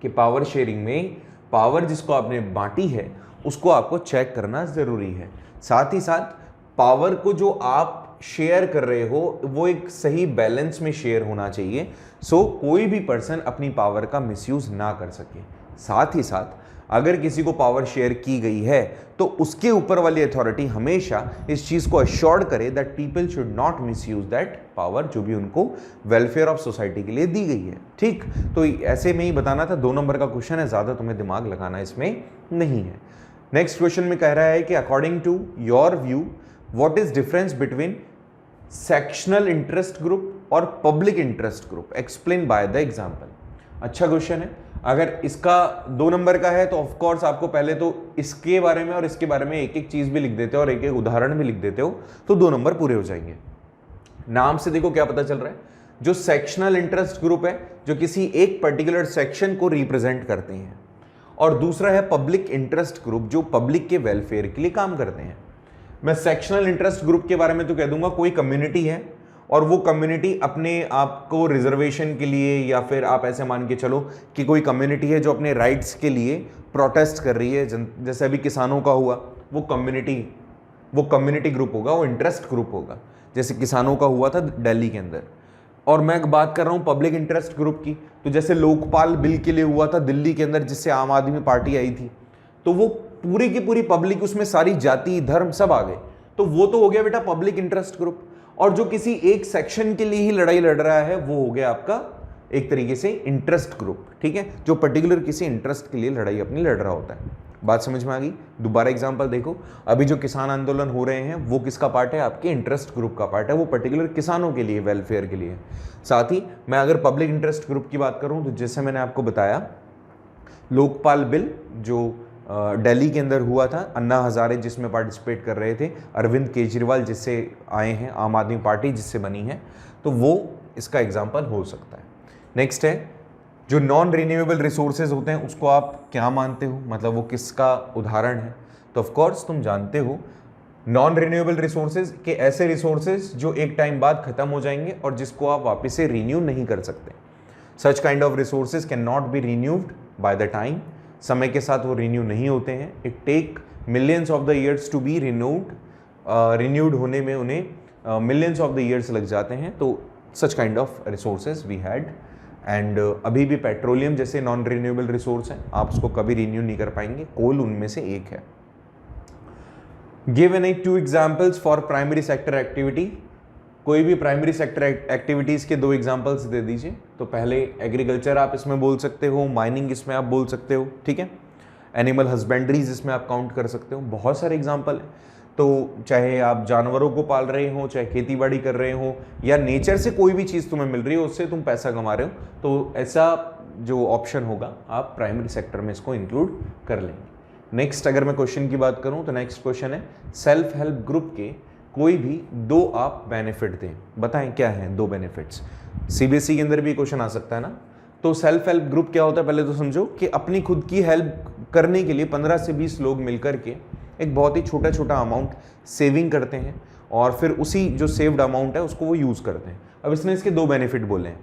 कि पावर शेयरिंग में पावर जिसको आपने बांटी है उसको आपको चेक करना जरूरी है। साथ ही साथ पावर को जो आप शेयर कर रहे हो वो एक सही बैलेंस में शेयर होना चाहिए, सो कोई भी पर्सन अपनी पावर का मिसयूज ना कर सके। साथ ही साथ अगर किसी को पावर शेयर की गई है तो उसके ऊपर वाली अथॉरिटी हमेशा इस चीज को अश्योर्ड करे that people should not misuse that power जो भी उनको वेलफेयर ऑफ सोसाइटी के लिए दी गई है। ठीक, तो ऐसे में ही बताना था, 2 नंबर का क्वेश्चन है, ज्यादा तुम्हें दिमाग लगाना इसमें नहीं है। नेक्स्ट क्वेश्चन में कह रहा है कि according to your view what is difference between sectional interest group और public interest group, explain by the example. अच्छा क्वेश्चन है। अगर इसका 2 नंबर का है तो ऑफ कोर्स आपको पहले तो इसके बारे में और इसके बारे में एक एक चीज भी लिख देते हो और एक एक उदाहरण भी लिख देते हो तो 2 नंबर पूरे हो जाएंगे। नाम से देखो क्या पता चल रहा है, जो सेक्शनल इंटरेस्ट ग्रुप है जो किसी एक पर्टिकुलर सेक्शन को रिप्रेजेंट करते हैं, और दूसरा है पब्लिक इंटरेस्ट ग्रुप जो पब्लिक के वेलफेयर के लिए काम करते हैं। मैं सेक्शनल इंटरेस्ट ग्रुप के बारे में तो कह दूंगा कोई कम्युनिटी है और वो कम्युनिटी अपने आप को रिजर्वेशन के लिए, या फिर आप ऐसे मान के चलो कि कोई कम्युनिटी है जो अपने राइट्स के लिए प्रोटेस्ट कर रही है, जैसे अभी किसानों का हुआ, वो कम्युनिटी ग्रुप होगा, वो इंटरेस्ट ग्रुप होगा, जैसे किसानों का हुआ था दिल्ली के अंदर। और मैं बात कर रहा हूँ पब्लिक इंटरेस्ट ग्रुप की, तो जैसे लोकपाल बिल के लिए हुआ था दिल्ली के अंदर जिससे आम आदमी पार्टी आई थी, तो वो पूरी की पूरी पब्लिक, उसमें सारी जाति धर्म सब आ गए, तो वो तो हो गया बेटा पब्लिक इंटरेस्ट ग्रुप। और जो किसी एक सेक्शन के लिए ही लड़ाई लड़ रहा है वो हो गया आपका एक तरीके से इंटरेस्ट ग्रुप। ठीक है, जो पर्टिकुलर किसी इंटरेस्ट के लिए लड़ाई अपनी लड़ रहा होता है। बात समझ में आ गई? दोबारा एग्जांपल देखो, अभी जो किसान आंदोलन हो रहे हैं वो किसका पार्ट है? आपके इंटरेस्ट ग्रुप का पार्ट है, वो पर्टिकुलर किसानों के लिए, वेलफेयर के लिए। साथ ही मैं अगर पब्लिक इंटरेस्ट ग्रुप की बात करूं तो जैसे मैंने आपको बताया, लोकपाल बिल जो दिल्ली के अंदर हुआ था, अन्ना हजारे जिसमें पार्टिसिपेट कर रहे थे, अरविंद केजरीवाल जिससे आए हैं, आम आदमी पार्टी जिससे बनी है, तो वो इसका एग्जाम्पल हो सकता है। नेक्स्ट है जो नॉन रिन्यूएबल रिसोर्सेज होते हैं उसको आप क्या मानते हो, मतलब वो किसका उदाहरण है? तो ऑफ कोर्स तुम जानते हो नॉन रिन्यूएबल रिसोर्सेज के ऐसे रिसोर्सेज जो एक टाइम बाद खत्म हो जाएंगे और जिसको आप वापस से रिन्यू नहीं कर सकते। Such kind of resources can not be renewed by the time, समय के साथ वो रिन्यू नहीं होते हैं। It take millions of the years to be renewed होने में उन्हें मिलियंस ऑफ द ईयर्स लग जाते हैं। तो such kind of resources we had, and अभी भी पेट्रोलियम जैसे नॉन रिन्यूएबल रिसोर्स हैं, आप उसको कभी रिन्यू नहीं कर पाएंगे, कोल उनमें से एक है। Give any 2 examples for primary sector activity, कोई भी प्राइमरी सेक्टर एक्टिविटीज के 2 एग्जांपल्स दे दीजिए। तो पहले एग्रीकल्चर आप इसमें बोल सकते हो, माइनिंग इसमें आप बोल सकते हो, ठीक है, एनिमल हस्बेंड्रीज इसमें आप काउंट कर सकते हो, बहुत सारे एग्जांपल हैं। तो चाहे आप जानवरों को पाल रहे हो, चाहे खेती बाड़ी कर रहे हो, या नेचर से कोई भी चीज़ तुम्हें मिल रही है उससे तुम पैसा कमा रहे हो, तो ऐसा जो ऑप्शन होगा आप प्राइमरी सेक्टर में इसको इंक्लूड कर लेंगे। नेक्स्ट अगर मैं क्वेश्चन की बात करूँ तो नेक्स्ट क्वेश्चन है सेल्फ हेल्प ग्रुप के कोई भी 2 आप बेनिफिट दें, बताएं क्या हैं 2 बेनिफिट्स। सीबीएसई के अंदर भी क्वेश्चन आ सकता है ना। तो सेल्फ हेल्प ग्रुप क्या होता है पहले तो समझो, कि अपनी खुद की हेल्प करने के लिए 15 से 20 लोग मिलकर के एक बहुत ही छोटा छोटा अमाउंट सेविंग करते हैं और फिर उसी जो सेव्ड अमाउंट है उसको वो यूज़ करते हैं। अब इसने इसके 2 बेनिफिट बोले हैं।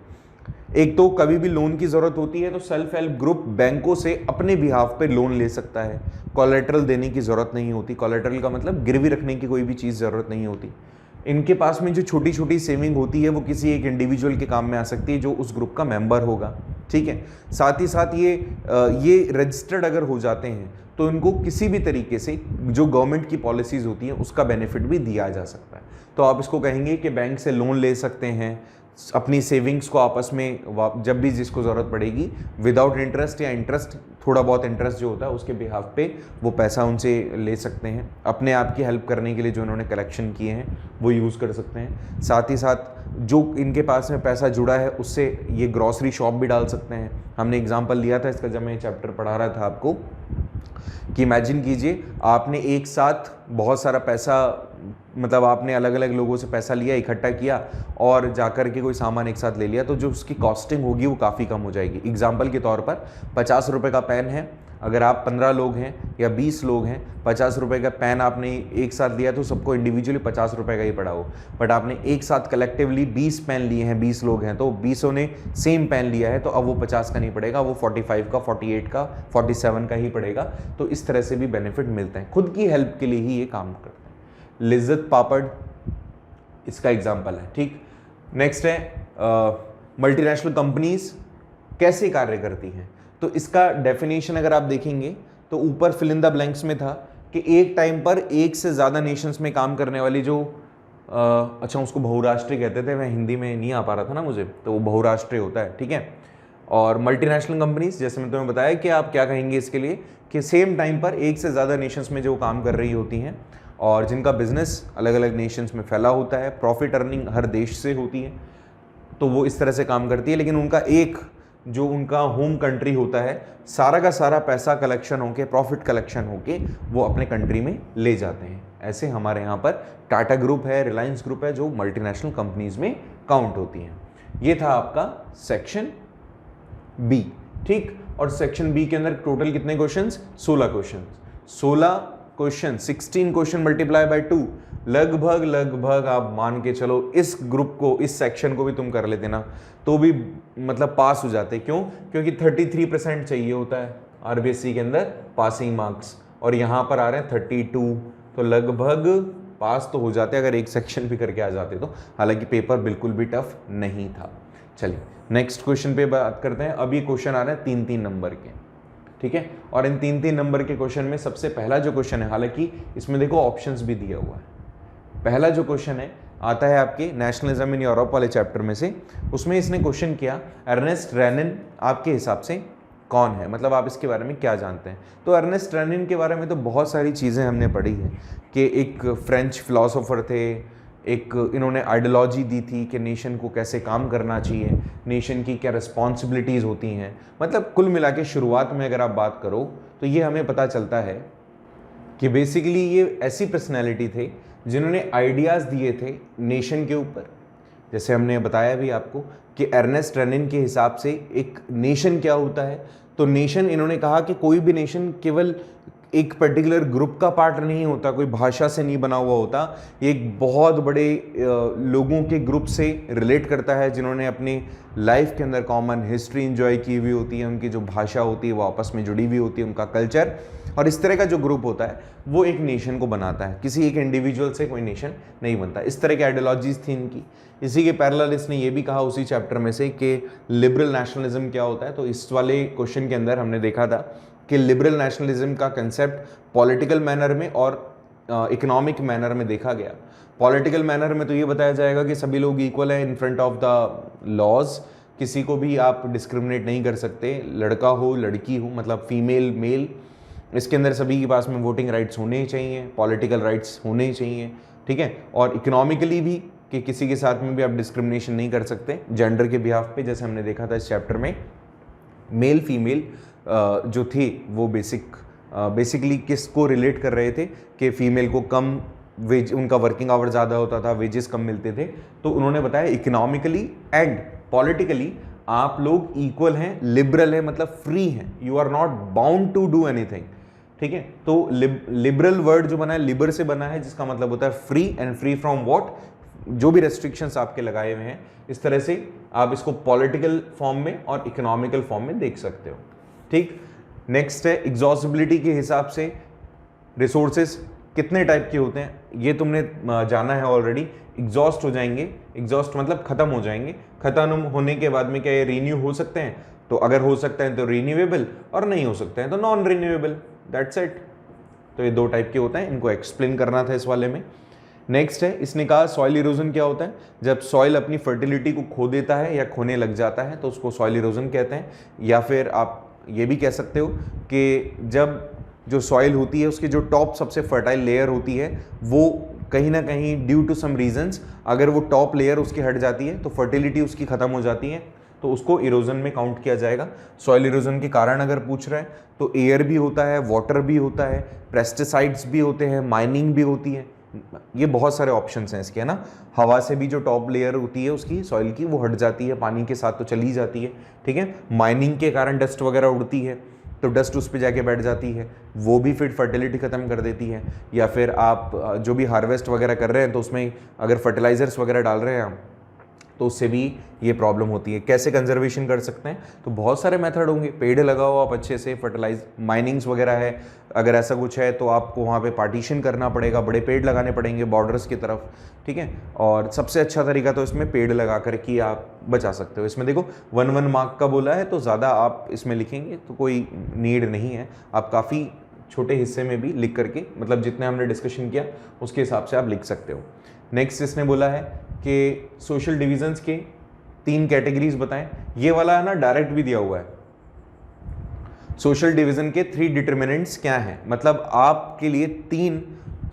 एक तो कभी भी लोन की ज़रूरत होती है तो सेल्फ हेल्प ग्रुप बैंकों से अपने बिहाफ पे लोन ले सकता है, कोलेटरल देने की ज़रूरत नहीं होती। कोलेटरल का मतलब गिरवी रखने की कोई भी चीज़ ज़रूरत नहीं होती। इनके पास में जो छोटी छोटी सेविंग होती है वो किसी एक इंडिविजुअल के काम में आ सकती है जो उस ग्रुप का मेंबर होगा, ठीक है। साथ ही साथ ये रजिस्टर्ड अगर हो जाते हैं तो इनको किसी भी तरीके से जो गवर्नमेंट की पॉलिसीज़ होती हैं उसका बेनिफिट भी दिया जा सकता है। तो आप इसको कहेंगे कि बैंक से लोन ले सकते हैं, अपनी सेविंग्स को आपस में जब भी जिसको ज़रूरत पड़ेगी विदाउट इंटरेस्ट या इंटरेस्ट थोड़ा बहुत इंटरेस्ट जो होता है उसके बिहाफ पे वो पैसा उनसे ले सकते हैं। अपने आप की हेल्प करने के लिए जो इन्होंने कलेक्शन किए हैं वो यूज़ कर सकते हैं। साथ ही साथ जो इनके पास में पैसा जुड़ा है उससे ये ग्रॉसरी शॉप भी डाल सकते हैं। हमने एग्जांपल लिया था इसका जब मैं चैप्टर पढ़ा रहा था आपको कि इमेजिन कीजिए आपने एक साथ बहुत सारा पैसा, मतलब आपने अलग अलग लोगों से पैसा लिया, इकट्ठा किया और जाकर के कोई सामान एक साथ ले लिया, तो जो उसकी कॉस्टिंग होगी वो काफ़ी कम हो जाएगी। एग्जाम्पल के तौर पर 50 रुपये का पेन है, अगर आप 15 लोग हैं या 20 लोग हैं, 50 रुपये का पेन आपने एक साथ लिया तो सबको इंडिविजुअली 50 रुपये का ही पड़ा हो। बट आपने एक साथ कलेक्टिवली 20 पेन लिए हैं, 20 लोग हैं तो 20 ने सेम पेन लिया है, तो अब वो 50 का नहीं पड़ेगा, वो 45 का, 48 का, 47 का ही पड़ेगा। तो इस तरह से भी बेनिफिट मिलते हैं, खुद की हेल्प के लिए ही ये काम करते हैं। लिज्जत पापड़ इसका एग्जाम्पल है, ठीक। नेक्स्ट है मल्टीनेशनल कंपनीज कैसे कार्य करती हैं। तो इसका डेफिनेशन अगर आप देखेंगे तो ऊपर फिल इन द ब्लैंक्स में था कि एक टाइम पर एक से ज़्यादा नेशंस में काम करने वाली जो अच्छा उसको बहुराष्ट्रीय कहते थे, मैं हिंदी में नहीं आ पा रहा था ना मुझे, तो वो बहुराष्ट्रीय होता है, ठीक है। और मल्टीनेशनल कंपनीज जैसे मैं तुम्हें बताया कि आप क्या कहेंगे इसके लिए कि सेम टाइम पर एक से ज़्यादा नेशंस में जो काम कर रही होती हैं और जिनका बिजनेस अलग अलग नेशंस में फैला होता है, प्रॉफिट अर्निंग हर देश से होती है, तो वो इस तरह से काम करती है। लेकिन उनका एक जो उनका होम कंट्री होता है, सारा का सारा पैसा कलेक्शन होके, प्रॉफिट कलेक्शन होके वो अपने कंट्री में ले जाते हैं। ऐसे हमारे यहाँ पर टाटा ग्रुप है, रिलायंस ग्रुप है, जो मल्टीनेशनल कंपनीज में काउंट होती हैं। ये था आपका सेक्शन बी, ठीक। और सेक्शन बी के अंदर टोटल कितने questions? 16 question. 16 question, 16 question multiply by 2, लगभग आप मान के चलो इस ग्रुप को, इस सेक्शन को भी तुम कर लेते ना तो भी मतलब पास हो जाते। क्यों? क्योंकि 33% चाहिए होता है आरबीएससी के अंदर पासिंग मार्क्स, और यहाँ पर आ रहे हैं 32, तो लगभग पास तो हो जाते अगर एक सेक्शन भी करके आ जाते तो। हालांकि पेपर बिल्कुल भी टफ नहीं था। चलिए नेक्स्ट क्वेश्चन पे बात करते हैं। अब ये क्वेश्चन आ रहे हैं 3-3 नंबर के, ठीक है। और इन 3-3 नंबर के क्वेश्चन में सबसे पहला जो क्वेश्चन है, हालांकि इसमें देखो ऑप्शंस भी दिया हुआ है, पहला जो क्वेश्चन है आता है आपके नेशनलिज्म इन यूरोप वाले चैप्टर में से। उसमें इसने क्वेश्चन किया अर्नेस्ट रेनिन आपके हिसाब से कौन है, मतलब आप इसके बारे में क्या जानते हैं। तो अर्नेस्ट रेनिन के बारे में तो बहुत सारी चीज़ें हमने पढ़ी है कि एक फ्रेंच फिलोसोफर थे, एक इन्होंने आइडियोलॉजी दी थी कि नेशन को कैसे काम करना चाहिए, नेशन की क्या रिस्पॉन्सिबिलिटीज़ होती हैं। मतलब कुल मिला के शुरुआत में अगर आप बात करो तो ये हमें पता चलता है कि बेसिकली ये ऐसी पर्सनैलिटी थे जिन्होंने आइडियाज़ दिए थे नेशन के ऊपर। जैसे हमने बताया भी आपको कि अर्नेस्ट रेनिन के हिसाब से एक नेशन क्या होता है, तो नेशन इन्होंने कहा कि कोई भी नेशन केवल एक पर्टिकुलर ग्रुप का पार्ट नहीं होता, कोई भाषा से नहीं बना हुआ होता, ये एक बहुत बड़े लोगों के ग्रुप से रिलेट करता है जिन्होंने अपनी लाइफ के अंदर कॉमन हिस्ट्री एंजॉय की हुई होती है, उनकी जो भाषा होती है वो आपस में जुड़ी हुई होती है, उनका कल्चर, और इस तरह का जो ग्रुप होता है वो एक नेशन को बनाता है। किसी एक इंडिविजुअल से कोई नेशन नहीं बनता। इस तरह की आइडियोलॉजीज थी इनकी। इसी के पैरेलल इसने ये भी कहा उसी चैप्टर में से कि लिबरल नेशनलिज्म क्या होता है। तो इस वाले क्वेश्चन के अंदर हमने देखा था कि लिबरल नेशनलिज्म का कंसेप्ट पॉलिटिकल मैनर में और इकोनॉमिक मैनर में देखा गया। पॉलिटिकल मैनर में तो ये बताया जाएगा कि सभी लोग इक्वल हैं in front of the laws, किसी को भी आप डिस्क्रिमिनेट नहीं कर सकते, लड़का हो लड़की हो, मतलब फीमेल मेल, इसके अंदर सभी के पास में वोटिंग राइट्स होने ही चाहिए, पॉलिटिकल राइट्स होने ही चाहिए, ठीक है। और इकोनॉमिकली भी कि किसी के साथ में भी आप डिस्क्रिमिनेशन नहीं कर सकते जेंडर के बिहाफ पे, जैसे हमने देखा था इस चैप्टर में। मेल फीमेल जो थे वो बेसिकली किसको रिलेट कर रहे थे कि फीमेल को कम वेज, उनका वर्किंग आवर ज़्यादा होता था, वेजेस कम मिलते थे। तो उन्होंने बताया इकोनॉमिकली एंड पॉलिटिकली आप लोग इक्वल हैं, लिबरल है, मतलब फ्री हैं, you are not bound to do anything, ठीक है। तो लिबरल वर्ड जो बना है लिबर से बना है, जिसका मतलब होता है free, and free from what, जो भी रेस्ट्रिक्शंस आपके लगाए हुए हैं। इस तरह से आप इसको पॉलिटिकल फॉर्म में और इकोनॉमिकल फॉर्म में देख सकते हो, ठीक। नेक्स्ट है एग्जॉस्टिबिलिटी के हिसाब से रिसोर्सेज कितने टाइप के होते हैं ये तुमने जाना है ऑलरेडी। एग्जॉस्ट हो जाएंगे, एग्जॉस्ट मतलब खत्म हो जाएंगे, खत्म होने के बाद में क्या ये रीन्यू हो सकते हैं? तो अगर हो सकते हैं तो रीन्यूएबल, और नहीं हो सकते हैं तो नॉन रीन्यूएबल, दैट्स इट। तो ये दो टाइप के होते हैं, इनको एक्सप्लेन करना था इस वाले में। नेक्स्ट है, इसने कहा सॉइल इरोजन क्या होता है? जब सॉइल अपनी फर्टिलिटी को खो देता है या खोने लग जाता है तो उसको सॉइल इरोजन कहते हैं। या फिर आप ये भी कह सकते हो कि जब जो सॉइल होती है उसकी जो टॉप सबसे फर्टाइल लेयर होती है वो कहीं ना कहीं ड्यू टू सम रीजंस अगर वो टॉप लेयर उसकी हट जाती है तो फर्टिलिटी उसकी खत्म हो जाती है, तो उसको इरोजन में काउंट किया जाएगा। सॉइल इरोजन के कारण अगर पूछ रहे हैं तो एयर भी होता है, वाटर भी होता है, पेस्टिसाइड्स भी होते हैं, माइनिंग भी होती है, ये बहुत सारे ऑप्शंस हैं इसके, है ना। हवा से भी जो टॉप लेयर होती है उसकी सॉइल की वो हट जाती है, पानी के साथ तो चली जाती है, ठीक है। माइनिंग के कारण डस्ट वगैरह उड़ती है तो डस्ट उस पर जाके बैठ जाती है, वो भी फिर फर्टिलिटी ख़त्म कर देती है। या फिर आप जो भी हार्वेस्ट वगैरह कर रहे हैं तो उसमें अगर फर्टिलाइजर्स वगैरह डाल रहे हैं तो उससे भी ये प्रॉब्लम होती है। कैसे कंजर्वेशन कर सकते हैं? तो बहुत सारे मेथड होंगे, पेड़ लगाओ आप अच्छे से, फर्टिलाइज माइनिंग्स वगैरह है, अगर ऐसा कुछ है तो आपको वहाँ पे पार्टीशन करना पड़ेगा, बड़े पेड़ लगाने पड़ेंगे बॉर्डर्स की तरफ, ठीक है। और सबसे अच्छा तरीका तो इसमें पेड़ लगा कर के आप बचा सकते हो। इसमें देखो 1 मार्क का बोला है तो ज़्यादा आप इसमें लिखेंगे तो कोई नीड नहीं है, आप काफ़ी छोटे हिस्से में भी लिख करके, मतलब जितने हमने डिस्कशन किया उसके हिसाब से आप लिख सकते हो। नेक्स्ट इसने बोला है कि सोशल डिविजन्स के 3 कैटेगरीज बताएं। ये वाला है ना डायरेक्ट भी दिया हुआ है, सोशल डिवीजन के 3 डिटर्मिनेंट्स क्या हैं, मतलब आपके लिए 3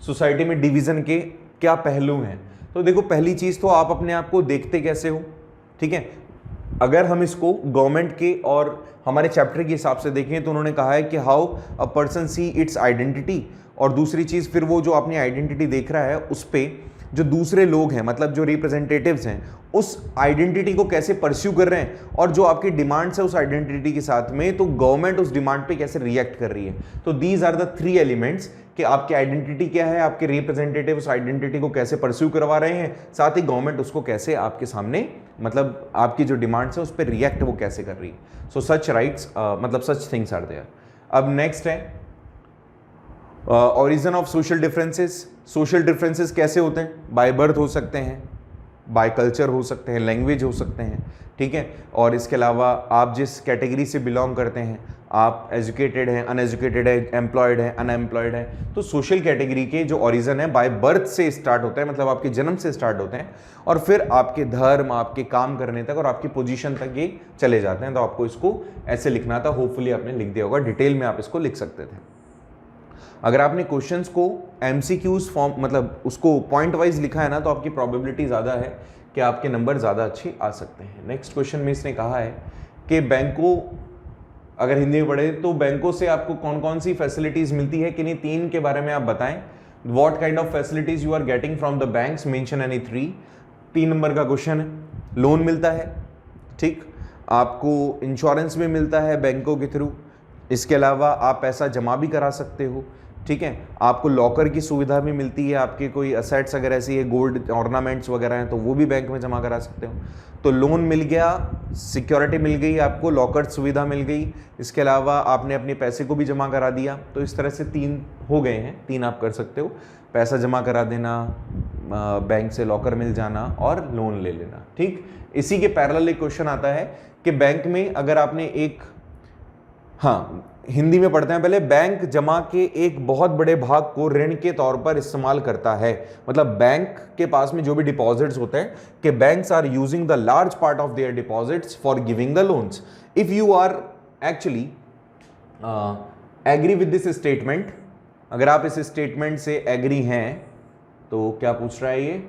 सोसाइटी में डिवीजन के क्या पहलू हैं। तो देखो पहली चीज तो आप अपने आप को देखते कैसे हो, ठीक है। अगर हम इसको गवर्नमेंट के और हमारे चैप्टर के हिसाब से देखें तो उन्होंने कहा है कि how a person see it's identity, और दूसरी चीज फिर वो जो अपनी आइडेंटिटी देख रहा है उस पर जो दूसरे लोग हैं, मतलब जो रिप्रेजेंटेटिव्स हैं, उस आइडेंटिटी को कैसे परस्यू कर रहे हैं, और जो आपकी डिमांड्स है उस आइडेंटिटी के साथ में, तो गवर्नमेंट उस डिमांड पे कैसे रिएक्ट कर रही है। तो दीज आर द 3 एलिमेंट्स कि आपकी आइडेंटिटी क्या है, आपके रिप्रेजेंटेटिव उस आइडेंटिटी को कैसे परस्यू करवा रहे हैं, साथ ही गवर्नमेंट उसको कैसे आपके सामने, मतलब आपकी जो डिमांड्स है उस पर रिएक्ट वो कैसे कर रही है। सो सच राइट्स, मतलब सच थिंग्स आर देयर। अब नेक्स्ट है origin of social differences. Social differences कैसे होते हैं? बाय बर्थ हो सकते हैं, बाय कल्चर हो सकते हैं, लैंग्वेज हो सकते हैं, ठीक है। और इसके अलावा आप जिस कैटेगरी से बिलोंग करते हैं, आप एजुकेटेड हैं, अनएजुकेटेड है, एम्प्लॉयड है, अनएम्प्लॉयड है, तो सोशल कैटेगरी के जो ओरिजिन है बाय बर्थ से स्टार्ट होता है, मतलब आपके जन्म से स्टार्ट होते हैं, और फिर आपके धर्म, आपके काम करने तक और आपकी पोजीशन तक ये चले जाते हैं। तो आपको इसको ऐसे लिखना था, होपफुली आपने लिख दिया होगा, डिटेल में आप इसको लिख सकते थे। अगर आपने क्वेश्चंस को एमसीक्यूज फॉर्म, मतलब उसको पॉइंट वाइज लिखा है ना, तो आपकी प्रोबेबिलिटी ज़्यादा है कि आपके नंबर ज़्यादा अच्छे आ सकते हैं। नेक्स्ट क्वेश्चन में इसने कहा है कि बैंकों, अगर हिंदी में पढ़े तो बैंकों से आपको कौन कौन सी फैसिलिटीज़ मिलती है, किन्हीं 3 के बारे में आप बताएं। What kind of facilities you are getting from the banks, mention any 3 number का क्वेश्चन है। लोन मिलता है, ठीक, आपको इंश्योरेंस भी मिलता है बैंकों के थ्रू, इसके अलावा आप पैसा जमा भी करा सकते हो, ठीक है। आपको लॉकर की सुविधा भी मिलती है, आपके कोई असेट्स अगर ऐसी है, गोल्ड ऑर्नामेंट्स वगैरह हैं तो वो भी बैंक में जमा करा सकते हो। तो लोन मिल गया, सिक्योरिटी मिल गई आपको, लॉकर सुविधा मिल गई, इसके अलावा आपने अपने पैसे को भी जमा करा दिया। तो इस तरह से 3 हो गए हैं, 3 आप कर सकते हो, पैसा जमा करा देना, बैंक से लॉकर मिल जाना और लोन ले लेना, ठीक। इसी के पैरेलल एक क्वेश्चन आता है कि बैंक में अगर आपने एक, हाँ हिंदी में पढ़ते हैं पहले, बैंक जमा के एक बहुत बड़े भाग को ऋण के तौर पर इस्तेमाल करता है। मतलब बैंक के पास में जो भी डिपॉजिट्स होते हैं, कि banks are using the large part of their deposits for giving the loans. If you are actually agree with this statement, अगर आप इस स्टेटमेंट से एग्री हैं तो क्या पूछ रहा है ये,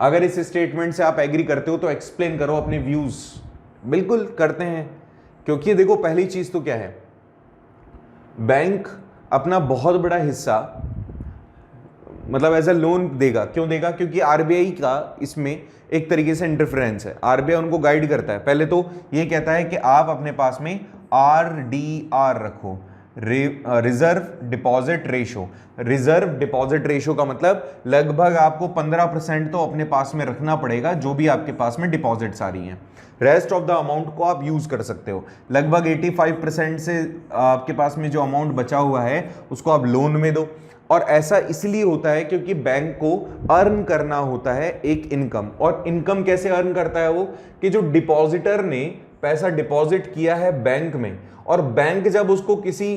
अगर इस स्टेटमेंट से आप एग्री करते हो तो एक्सप्लेन करो अपने व्यूज। बिल्कुल करते हैं, क्योंकि देखो पहली चीज तो क्या है, बैंक अपना बहुत बड़ा हिस्सा मतलब एज अ लोन देगा। क्यों देगा? क्योंकि आरबीआई का इसमें एक तरीके से इंटरफेरेंस है, आरबीआई उनको गाइड करता है। पहले तो ये कहता है कि आप अपने पास में आरडीआर रखो, reserve deposit ratio. Reserve deposit ratio का मतलब लगभग आपको 15% तो अपने पास में रखना पड़ेगा, जो भी आपके पास में डिपॉजिट्स आ रही हैं। रेस्ट ऑफ द अमाउंट को आप यूज कर सकते हो। लगभग 85% से आपके पास में जो अमाउंट बचा हुआ है उसको आप लोन में दो। और ऐसा इसलिए होता है क्योंकि बैंक को अर्न करना होता है एक इनकम। और इनकम कैसे अर्न करता है वो, कि जो डिपॉजिटर ने पैसा डिपॉजिट किया है बैंक में, और बैंक जब उसको किसी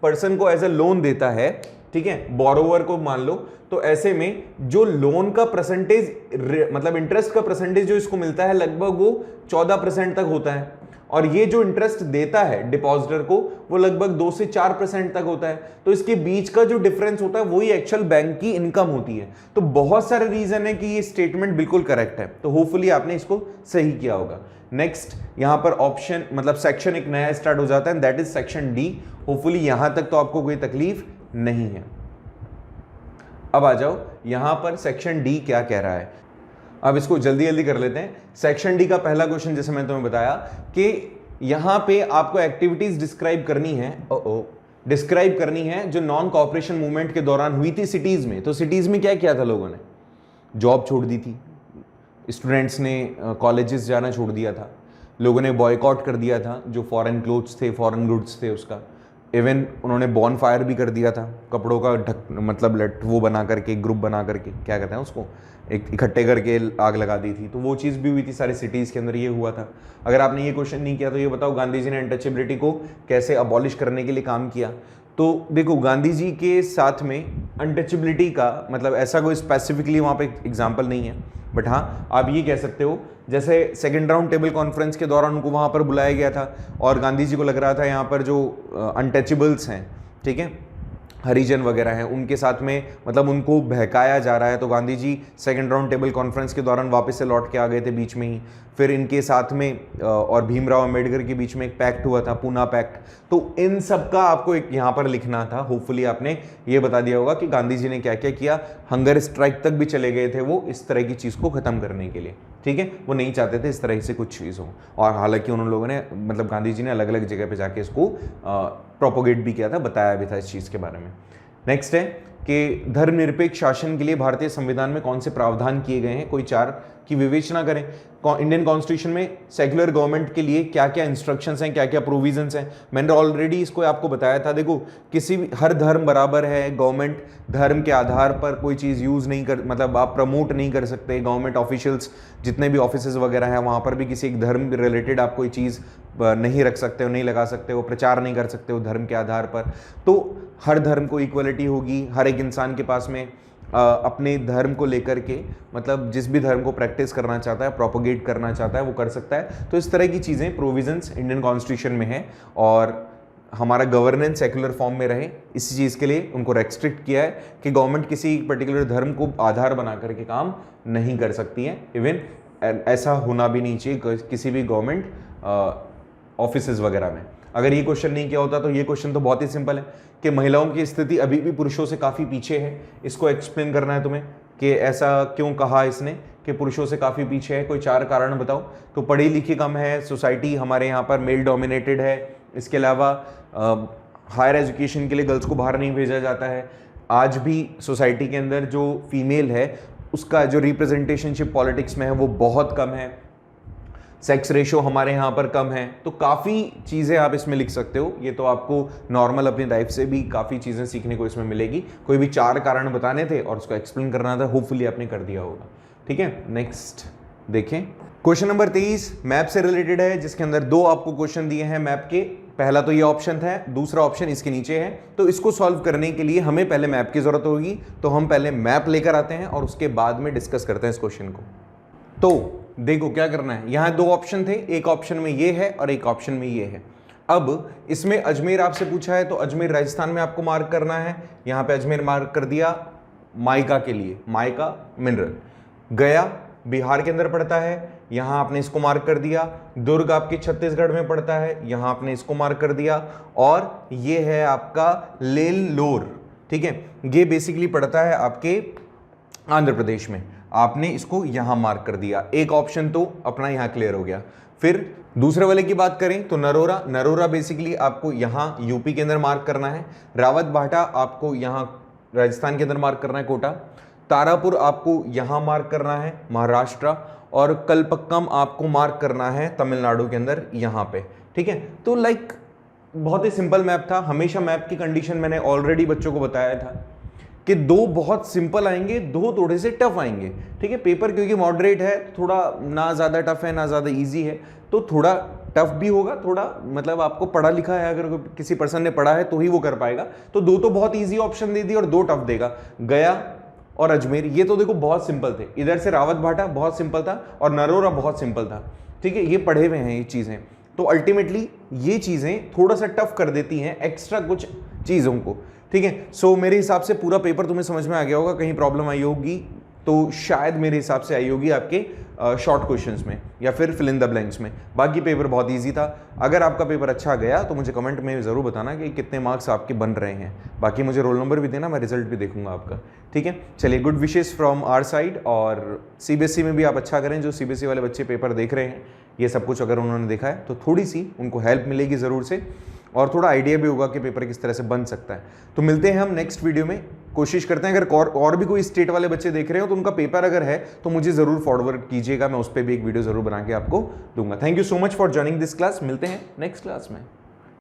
पर्सन को एज ए लोन देता है, ठीक है, बोरोवर को मान लो, तो ऐसे में जो लोन का परसेंटेज मतलब इंटरेस्ट का परसेंटेज जो इसको मिलता है लगभग वो 14% तक होता है, और ये जो इंटरेस्ट देता है डिपॉजिटर को वो लगभग 2 से 4% तक होता है। तो इसके बीच का जो डिफरेंस होता है वही एक्चुअल बैंक की इनकम होती है। तो बहुत सारे रीजन है कि ये स्टेटमेंट बिल्कुल करेक्ट है, तो होपफुली आपने इसको सही किया होगा। नेक्स्ट यहां पर ऑप्शन मतलब सेक्शन एक नया स्टार्ट हो जाता है, that is section D. Hopefully यहां तक तो आपको कोई तकलीफ नहीं है। अब आ जाओ यहां पर सेक्शन डी क्या कह रहा है, अब इसको जल्दी जल्दी कर लेते हैं। सेक्शन डी का पहला क्वेश्चन जैसे मैंने तुम्हें बताया कि यहां पे आपको एक्टिविटीज डिस्क्राइब करनी है, डिस्क्राइब करनी है जो नॉन कॉपरेशन मूवमेंट के दौरान हुई थी सिटीज में। तो सिटीज में क्या किया था, लोगों ने जॉब छोड़ दी थी, स्टूडेंट्स ने कॉलेजेस जाना छोड़ दिया था, लोगों ने बॉयकॉट कर दिया था जो फॉरेन क्लोथ्स थे, फॉरेन गुड्स थे उसका। इवन उन्होंने बॉन फायर भी कर दिया था, कपड़ों का मतलब वो बना करके, ग्रुप बना करके, क्या कहते हैं उसको, एक इकट्ठे करके आग लगा दी थी। तो वो चीज़ भी हुई थी सारी सिटीज़ के अंदर, ये हुआ था। अगर आपने ये क्वेश्चन नहीं किया तो ये बताओ गांधी जी ने अनटचेबिलिटी को कैसे अबॉलिश करने के लिए काम किया। तो देखो गांधी जी के साथ में अनटचेबिलिटी का मतलब ऐसा कोई स्पेसिफिकली वहाँ पे एग्जाम्पल नहीं है, बट हाँ आप ये कह सकते हो जैसे सेकेंड राउंड टेबल कॉन्फ्रेंस के दौरान उनको वहाँ पर बुलाया गया था और गांधी जी को लग रहा था यहाँ पर जो अनटचेबल्स हैं, ठीक है, हरिजन वगैरह हैं, उनके साथ में मतलब उनको बहकाया जा रहा है। तो Gandhi ji second round table conference के दौरान वापस से लौट के आ गए थे बीच में ही। फिर इनके साथ में और भीमराव अंबेडकर के बीच में एक पैक्ट हुआ था, पूना पैक्ट। तो इन सब का आपको एक यहाँ पर लिखना था। होपफुली आपने ये बता दिया होगा कि गांधी जी ने क्या क्या किया। हंगर स्ट्राइक तक भी चले गए थे वो इस तरह की चीज़ को ख़त्म करने के लिए, ठीक है। वो नहीं चाहते थे इस तरह से कुछ चीज़ हो, और हालांकि उन लोगों ने मतलब गांधी जी ने अलग अलग जगह पे जाके इसको प्रोपोगेट भी किया था, बताया भी था इस चीज़ के बारे में। नेक्स्ट है कि धर्मनिरपेक्ष शासन के लिए भारतीय संविधान में कौन से प्रावधान किए गए हैं, कोई 4 की विवेचना करें। इंडियन कॉन्स्टिट्यूशन में सेक्युलर गवर्नमेंट के लिए क्या क्या इंस्ट्रक्शंस हैं, क्या क्या प्रोविजंस हैं, मैंने ऑलरेडी इसको आपको बताया था। देखो किसी भी हर धर्म बराबर है, गवर्नमेंट धर्म के आधार पर कोई चीज़ यूज़ नहीं कर मतलब आप प्रमोट नहीं कर सकते। गवर्नमेंट ऑफिशियल्स जितने भी ऑफिसेज वगैरह हैं वहाँ पर भी किसी एक धर्म रिलेटेड आप कोई चीज़ नहीं रख सकते हो, नहीं लगा सकते हो, प्रचार नहीं कर सकते हो धर्म के आधार पर। तो हर धर्म को इक्वलिटी होगी, हर एक इंसान के पास में अपने धर्म को लेकर के मतलब जिस भी धर्म को प्रैक्टिस करना चाहता है, प्रोपोगेट करना चाहता है, वो कर सकता है। तो इस तरह की चीज़ें प्रोविजंस इंडियन कॉन्स्टिट्यूशन में है, और हमारा गवर्नेंस सेक्युलर फॉर्म में रहे इसी चीज़ के लिए उनको रेस्ट्रिक्ट किया है कि गवर्नमेंट किसी पर्टिकुलर धर्म को आधार बना करके काम नहीं कर सकती है। इवन ऐसा होना भी नहीं चाहिए किसी भी गवर्नमेंट ऑफिसेज वगैरह में। अगर ये क्वेश्चन नहीं किया होता तो ये क्वेश्चन तो बहुत ही सिंपल है कि महिलाओं की स्थिति अभी भी पुरुषों से काफ़ी पीछे है। इसको एक्सप्लेन करना है तुम्हें कि ऐसा क्यों कहा इसने कि पुरुषों से काफ़ी पीछे है, कोई 4 कारण बताओ। तो पढ़ी लिखी कम है, सोसाइटी हमारे यहाँ पर मेल डोमिनेटेड है, इसके अलावा हायर एजुकेशन के लिए गर्ल्स को बाहर नहीं भेजा जाता है। आज भी सोसाइटी के अंदर जो फीमेल है उसका जो रिप्रेजेंटेशनशिप पॉलिटिक्स में है वो बहुत कम है। सेक्स रेशो हमारे यहाँ पर कम है। तो काफ़ी चीज़ें आप इसमें लिख सकते हो। ये तो आपको नॉर्मल अपनी लाइफ से भी काफ़ी चीज़ें सीखने को इसमें मिलेगी। कोई भी 4 कारण बताने थे और उसको एक्सप्लेन करना था, होपफुली आपने कर दिया होगा, ठीक है। नेक्स्ट देखें, क्वेश्चन नंबर 23 मैप से रिलेटेड है, जिसके अंदर 2 आपको क्वेश्चन दिए हैं मैप के। पहला तो ये ऑप्शन था, दूसरा ऑप्शन इसके नीचे है। तो इसको सॉल्व करने के लिए हमें पहले मैप की जरूरत होगी, तो हम पहले मैप लेकर आते हैं और उसके बाद में डिस्कस करते हैं इस क्वेश्चन को। तो देखो क्या करना है, यहाँ 2 ऑप्शन थे, एक ऑप्शन में ये है और एक ऑप्शन में ये है। अब इसमें अजमेर आपसे पूछा है तो अजमेर राजस्थान में आपको मार्क करना है। यहाँ पे अजमेर मार्क कर दिया माइका के लिए, माइका मिनरल। गया बिहार के अंदर पड़ता है, यहाँ आपने इसको मार्क कर दिया। दुर्ग आपके छत्तीसगढ़ में पड़ता है, यहाँ आपने इसको मार्क कर दिया। और ये है आपका लेल्लोर, ठीक है, ये बेसिकली पड़ता है आपके आंध्र प्रदेश में, आपने इसको यहां मार्क कर दिया। एक ऑप्शन तो अपना यहां क्लियर हो गया। फिर दूसरे वाले की बात करें तो नरोरा, नरोरा बेसिकली आपको यहां यूपी के अंदर मार्क करना है। रावत भाटा आपको यहां राजस्थान के अंदर मार्क करना है, कोटा। तारापुर आपको यहां मार्क करना है, महाराष्ट्र। और कलपक्कम आपको मार्क करना है तमिलनाडु के अंदर, यहां पे, ठीक है। तो लाइक बहुत ही सिंपल मैप था। हमेशा मैप की कंडीशन मैंने ऑलरेडी बच्चों को बताया था कि 2 बहुत सिंपल आएंगे, 2 थोड़े से टफ आएंगे। ठीक है, पेपर क्योंकि मॉडरेट है, थोड़ा ना ज़्यादा टफ है ना ज़्यादा इजी है, तो थोड़ा टफ भी होगा, थोड़ा मतलब आपको पढ़ा लिखा है, अगर किसी पर्सन ने पढ़ा है तो ही वो कर पाएगा। तो 2 तो बहुत इजी ऑप्शन दे दिए और 2 टफ देगा। गया और अजमेर ये तो देखो बहुत सिंपल थे, इधर से रावत भाटा बहुत सिंपल था और नरोरा बहुत सिंपल था। ठीक है, ये पढ़े हुए हैं ये चीज़ें, तो अल्टीमेटली ये चीज़ें थोड़ा सा टफ कर देती हैं एक्स्ट्रा कुछ चीज़ों को। ठीक है, सो मेरे हिसाब से पूरा पेपर तुम्हें समझ में आ गया होगा। कहीं प्रॉब्लम आई होगी तो शायद मेरे हिसाब से आई होगी आपके शॉर्ट क्वेश्चंस में या फिर फिल इन द ब्लैंक्स में। बाकी पेपर बहुत इजी था। अगर आपका पेपर अच्छा गया तो मुझे कमेंट में ज़रूर बताना कि कितने मार्क्स आपके बन रहे हैं। बाकी मुझे रोल नंबर भी देना, मैं रिजल्ट भी देखूंगा आपका। ठीक है, चलिए, good wishes from our side. और सीबीएसई में भी आप अच्छा करें, जो सीबीएसई वाले बच्चे पेपर देख रहे हैं, ये सब कुछ अगर उन्होंने देखा है तो थोड़ी सी उनको हेल्प मिलेगी ज़रूर से, और थोड़ा आइडिया भी होगा कि पेपर किस तरह से बन सकता है। तो मिलते हैं हम नेक्स्ट वीडियो में। कोशिश करते हैं, अगर और भी कोई स्टेट वाले बच्चे देख रहे हो तो उनका पेपर अगर है तो मुझे ज़रूर फॉरवर्ड कीजिएगा, मैं उस पर भी एक वीडियो ज़रूर बना के आपको दूंगा। Thank you so much for joining this class. मिलते हैं नेक्स्ट क्लास में।